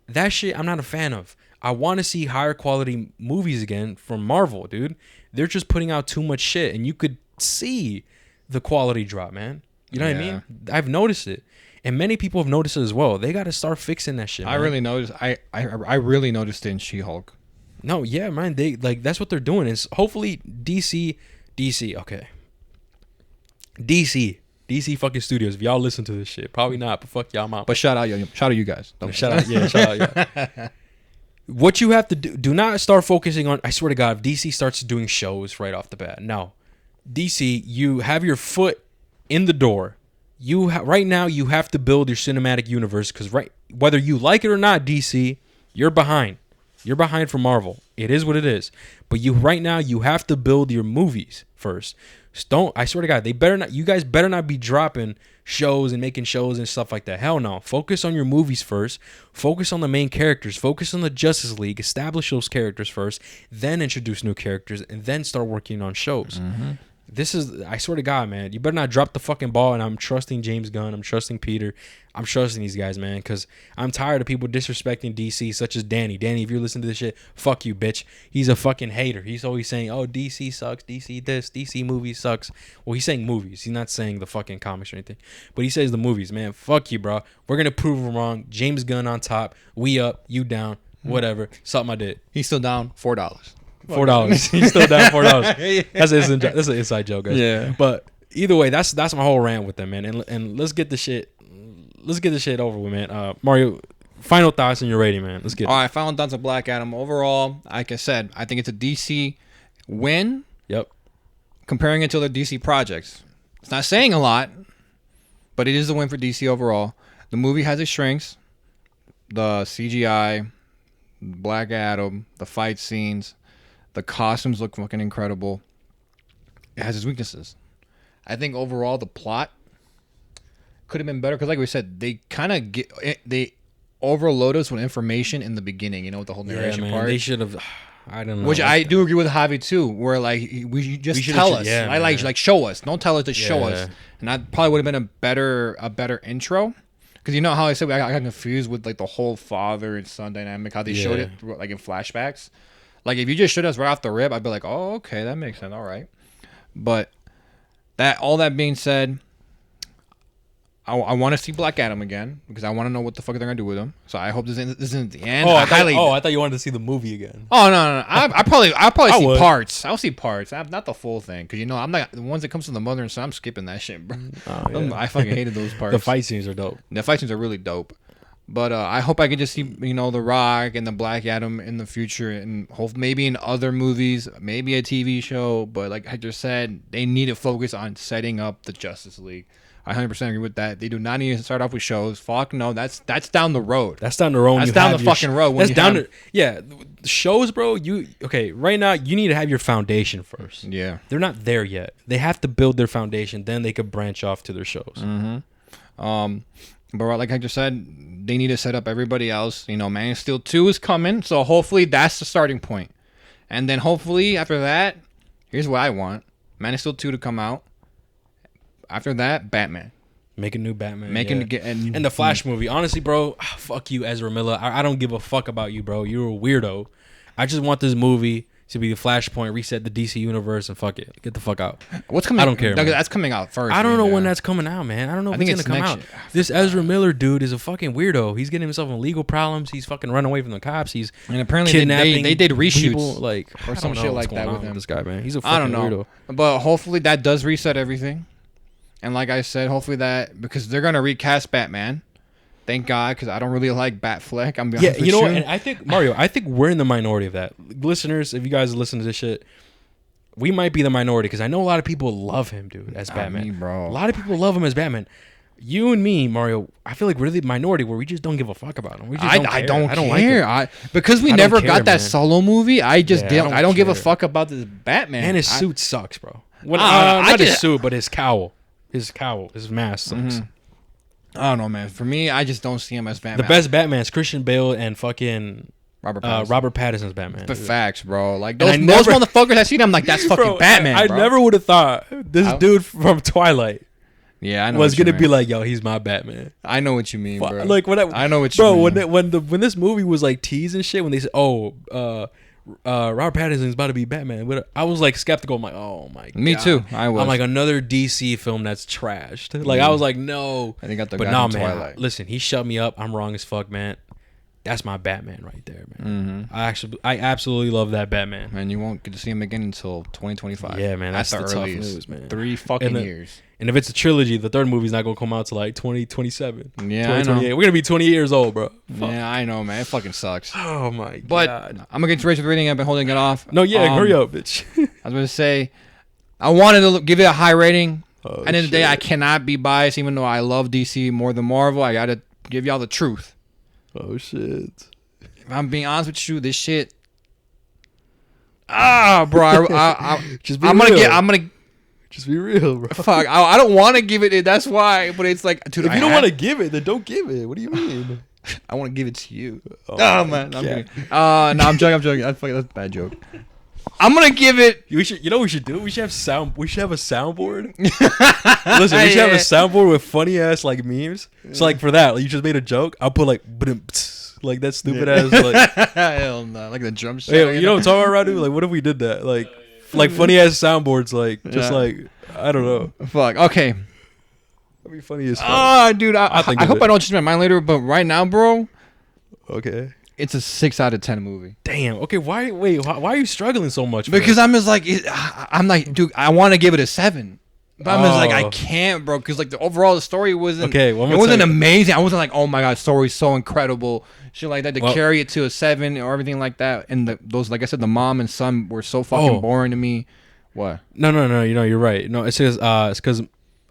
Speaker 1: That shit I'm not a fan of. I want to see higher quality movies again from Marvel, dude. They're just putting out too much shit and you could see the quality drop, man. You know what I mean? I've noticed it. And many people have noticed it as well. They got to start fixing that shit, man.
Speaker 2: I really noticed. I really noticed it in She-Hulk.
Speaker 1: No, yeah, man. They that's what they're doing. Is hopefully DC, okay. DC fucking studios. If y'all listen to this shit, probably not, but fuck y'all mom.
Speaker 2: But shout out you guys.
Speaker 1: Shout out, yeah. What you have to do not start focusing on. I swear to God, if DC starts doing shows right off the bat, no. DC, you have your foot in the door. Right now you have to build your cinematic universe because whether you like it or not, DC, you're behind. You're behind for Marvel. It is what it is. But right now you have to build your movies first. I swear to God, you guys better not be dropping shows and making shows and stuff like that. Hell no. Focus on your movies first. Focus on the main characters. Focus on the Justice League. Establish those characters first. Then introduce new characters and then start working on shows. Mm-hmm. I swear to God, man, you better not drop the fucking ball. And I'm trusting James Gunn. I'm trusting Peter. I'm trusting these guys, man, because I'm tired of people disrespecting DC, such as Danny. Danny, if you're listening to this shit, fuck you, bitch. He's a fucking hater. He's always saying, oh, DC sucks. DC this. DC movies sucks. Well, he's saying movies. He's not saying the fucking comics or anything. But he says the movies, man. Fuck you, bro. We're going to prove him wrong. James Gunn on top. We up. You down. Whatever. Something I did.
Speaker 2: He's still down $4.
Speaker 1: $4. He's still down $4. That's an inside joke, guys. Yeah. But either way, that's my whole rant with them, man. And let's get the shit over with, man. Mario, final thoughts on your rating, man. Let's get it.
Speaker 2: All right, final thoughts on Black Adam. Overall, like I said, I think it's a DC win.
Speaker 1: Yep.
Speaker 2: Comparing it to the DC projects. It's not saying a lot, but it is a win for DC overall. The movie has its strengths. The CGI, Black Adam, the fight scenes, the costumes look fucking incredible. It has its weaknesses. I think overall the plot could have been better because, like we said, they kind of they overload us with information in the beginning. You know, with the whole narration part.
Speaker 1: They should have. I don't know.
Speaker 2: Which I do agree with Javi too, where like we just tell us. Yeah, like show us. Don't tell us to show us. And that probably would have been a better intro. because you know how I said I got confused with like the whole father and son dynamic, how they showed it like in flashbacks. Like if you just showed us right off the rip, I'd be like, oh, okay, that makes sense. All right, but all that being said, I want to see Black Adam again because I want to know what the fuck they're gonna do with him. So I hope this isn't the end.
Speaker 1: I thought you wanted to see the movie again.
Speaker 2: Oh no. I'll probably see parts. I'll see parts. Not the full thing because I'm not the ones that comes to the mother and son. I'm skipping that shit, bro. Oh, yeah. I fucking hated those parts.
Speaker 1: The fight scenes are dope.
Speaker 2: The fight scenes are really dope. But I hope I can just see the Rock and the Black Adam in the future, and hope maybe in other movies, maybe a TV show. But like I just said, they need to focus on setting up the Justice League. I 100% agree with that. They do not need to start off with shows. Fuck no, that's down the road.
Speaker 1: That's down the road.
Speaker 2: That's down the fucking road.
Speaker 1: That's down the shows, bro. Right now you need to have your foundation first.
Speaker 2: Yeah,
Speaker 1: they're not there yet. They have to build their foundation, then they could branch off to their shows.
Speaker 2: Mm-hmm. But like I just said, they need to set up everybody else. Man of Steel 2 is coming, so hopefully that's the starting point. And then hopefully after that, here's what I want: Man of Steel 2 to come out. After that, Batman.
Speaker 1: Make a new Batman.
Speaker 2: And
Speaker 1: the Flash movie. Honestly, bro, fuck you, Ezra Miller. I don't give a fuck about you, bro. You're a weirdo. I just want this movie to be the Flashpoint, reset the DC universe, and fuck it. Get the fuck out.
Speaker 2: What's coming?
Speaker 1: I don't care.
Speaker 2: That's coming out first.
Speaker 1: I don't know when that's coming out, man. I don't know if it's gonna come out. This Ezra Miller dude is a fucking weirdo. He's getting himself in legal problems. He's fucking running away from the cops. He's
Speaker 2: and apparently
Speaker 1: kidnapping
Speaker 2: they did reshoots
Speaker 1: people, or
Speaker 2: some shit like that with him.
Speaker 1: This guy, man. He's a fucking weirdo.
Speaker 2: But hopefully that does reset everything. And like I said, hopefully because they're gonna recast Batman. Thank God, because I don't really like Batfleck. I'm
Speaker 1: honest with you. What? And I think Mario, we're in the minority of that. Listeners, if you guys listen to this shit, we might be the minority because I know a lot of people love him, dude, as Batman.
Speaker 2: Me, bro.
Speaker 1: A lot of people love him as Batman. You and me, Mario, I feel like we're the minority where we just don't give a fuck about him. We just
Speaker 2: I don't care. Because we never got that Solo movie. I don't give a fuck about this Batman.
Speaker 1: And his suit sucks, bro. Not his suit, but his cowl. His mask sucks. Mm-hmm.
Speaker 2: I don't know, man. For me, I just don't see him as Batman.
Speaker 1: The best Batman is Christian Bale and fucking
Speaker 2: Robert
Speaker 1: Pattinson's Batman.
Speaker 2: But facts, bro. Like those motherfuckers I seen, I'm like, that's fucking Batman.
Speaker 1: I never would have thought this dude from Twilight.
Speaker 2: Yeah, I know.
Speaker 1: Was gonna be like, yo, he's my Batman.
Speaker 2: I know what you mean, bro.
Speaker 1: Like
Speaker 2: I know what you mean.
Speaker 1: When this movie was like teased and shit, when they said, Robert Pattinson's about to be Batman, I was like skeptical. I'm like, oh my god.
Speaker 2: Me too. I was.
Speaker 1: I'm like, another DC film that's trashed. Like I was like, no.
Speaker 2: I think
Speaker 1: but no, man. Twilight. Listen, he shut me up. I'm wrong as fuck, man. That's my Batman right there, man. Mm-hmm. I absolutely love that Batman.
Speaker 2: And you won't get to see him again until 2025.
Speaker 1: Yeah, man. That's the tough news, man.
Speaker 2: 3 fucking years.
Speaker 1: And if it's a trilogy, the third movie's not gonna come out till like 2027.
Speaker 2: Yeah, I know.
Speaker 1: We're gonna be 20 years old, bro.
Speaker 2: Fuck. Yeah, I know, man. It fucking sucks.
Speaker 1: Oh my god.
Speaker 2: But I'm gonna get to Rachel rating. I've been holding it off.
Speaker 1: No, yeah, hurry up, bitch.
Speaker 2: I was gonna say, I wanted to give it a high rating. At the end of the day, I cannot be biased, even though I love DC more than Marvel. I gotta give y'all the truth.
Speaker 1: Oh shit.
Speaker 2: If I'm being honest with you, this shit. Bro. I'm gonna.
Speaker 1: Just be real, bro.
Speaker 2: Fuck, I don't want to give it. That's why. But it's like, dude,
Speaker 1: if you don't want to give it, then don't give it. What do you mean?
Speaker 2: I want to give it to you. Oh man, I'm kidding. No, I'm joking. That's a bad joke. I'm gonna give it.
Speaker 1: You know what we should do? We should have a soundboard. Listen, we should have a soundboard with funny ass like memes. So like for that, like, you just made a joke. I'll put like that stupid ass like.
Speaker 2: Hell no, like the drum shit.
Speaker 1: Hey, you know what I'm talking about, dude? Like, what if we did that? Like funny ass soundboards, like I don't know.
Speaker 2: Fuck. Okay.
Speaker 1: That'd be funny as fuck.
Speaker 2: Dude, I hope I don't change my mind later. But right now, bro.
Speaker 1: Okay.
Speaker 2: It's a 6 out of 10 movie.
Speaker 1: Damn. Okay. Why are you struggling so much?
Speaker 2: Because I'm just like, dude, I want to give it a 7. But I'm just like, I can't, bro. Because like the overall story wasn't.
Speaker 1: Okay.
Speaker 2: It wasn't amazing. I wasn't like, oh my god, story's so incredible, shit like that. To carry it to a 7 or everything like that. And those, like I said, the mom and son were so fucking boring to me. What?
Speaker 1: No. You know, you're right. No, it's because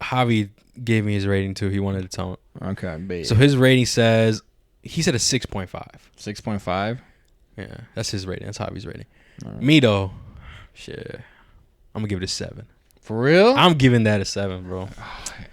Speaker 1: Javi gave me his rating too. He wanted to tell me.
Speaker 2: Okay, babe.
Speaker 1: So his rating says he said a 6.5.
Speaker 2: 6.5.
Speaker 1: Yeah, that's his rating. That's Javi's rating. Right. Me though, shit, I'm gonna give it a 7.
Speaker 2: For real?
Speaker 1: I'm giving that a 7, bro.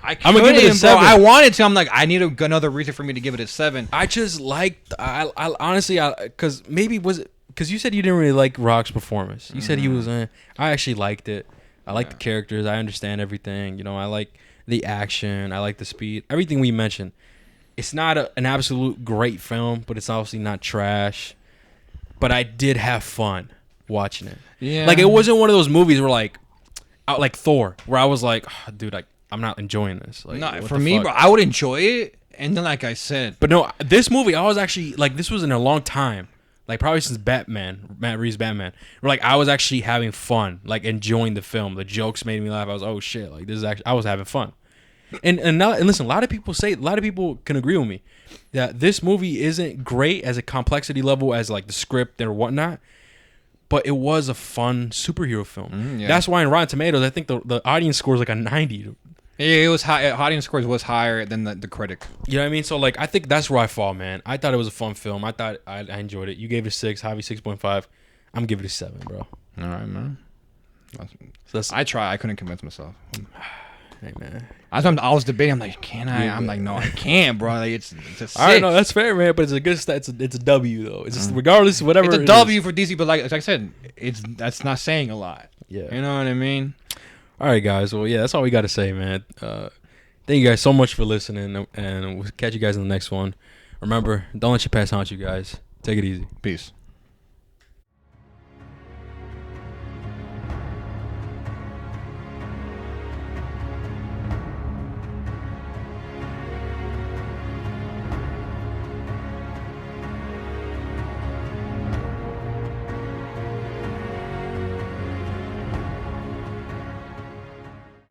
Speaker 2: I'm gonna give it a 7. Bro. I wanted to. I'm like, I need another reason for me to give it a 7.
Speaker 1: I just liked. I honestly, because maybe was it because you said you didn't really like Rock's performance. You said he was. I actually liked it. I like the characters. I understand everything. You know, I like the action. I like the speed. Everything we mentioned. It's not an absolute great film, but it's obviously not trash. But I did have fun watching it.
Speaker 2: Yeah.
Speaker 1: Like, it wasn't one of those movies where, like Thor, where I was like, oh, dude, I'm not enjoying this. Like,
Speaker 2: No, for me, bro, I would enjoy it. And then, like I said.
Speaker 1: But no, this movie, I was actually, like, this was in a long time. Like, probably since Batman, Matt Reeves' Batman. Where, like, I was actually having fun. Like, enjoying the film. The jokes made me laugh. I was, oh, shit. Like, this is actually, I was having fun. And listen, a lot of people can agree with me that this movie isn't great as a complexity level as like the script or whatnot, but it was a fun superhero film.
Speaker 2: Yeah.
Speaker 1: That's why in Rotten Tomatoes, I think the audience score is like a 90.
Speaker 2: Yeah, it was high. Audience scores was higher than the critic.
Speaker 1: You know what I mean? So like, I think that's where I fall, man. I thought it was a fun film. I thought I enjoyed it. You gave it a 6, Javi 6.5. I'm giving it a 7, bro.
Speaker 2: All right, man.
Speaker 1: So
Speaker 2: I tried. I couldn't convince myself.
Speaker 1: Hey, man.
Speaker 2: I was debating. I'm like, can I? I'm like, no, I can't, bro. Like, it's a 6.
Speaker 1: All right, no, that's fair, man. But it's a good stat. It's a W though. It's just, regardless of whatever.
Speaker 2: It's a W for DC, but like I said, that's not saying a lot.
Speaker 1: Yeah,
Speaker 2: you know what I mean.
Speaker 1: All right, guys. Well, yeah, that's all we got to say, man. Thank you guys so much for listening, and we'll catch you guys in the next one. Remember, don't let your past haunt you, guys. Take it easy.
Speaker 2: Peace.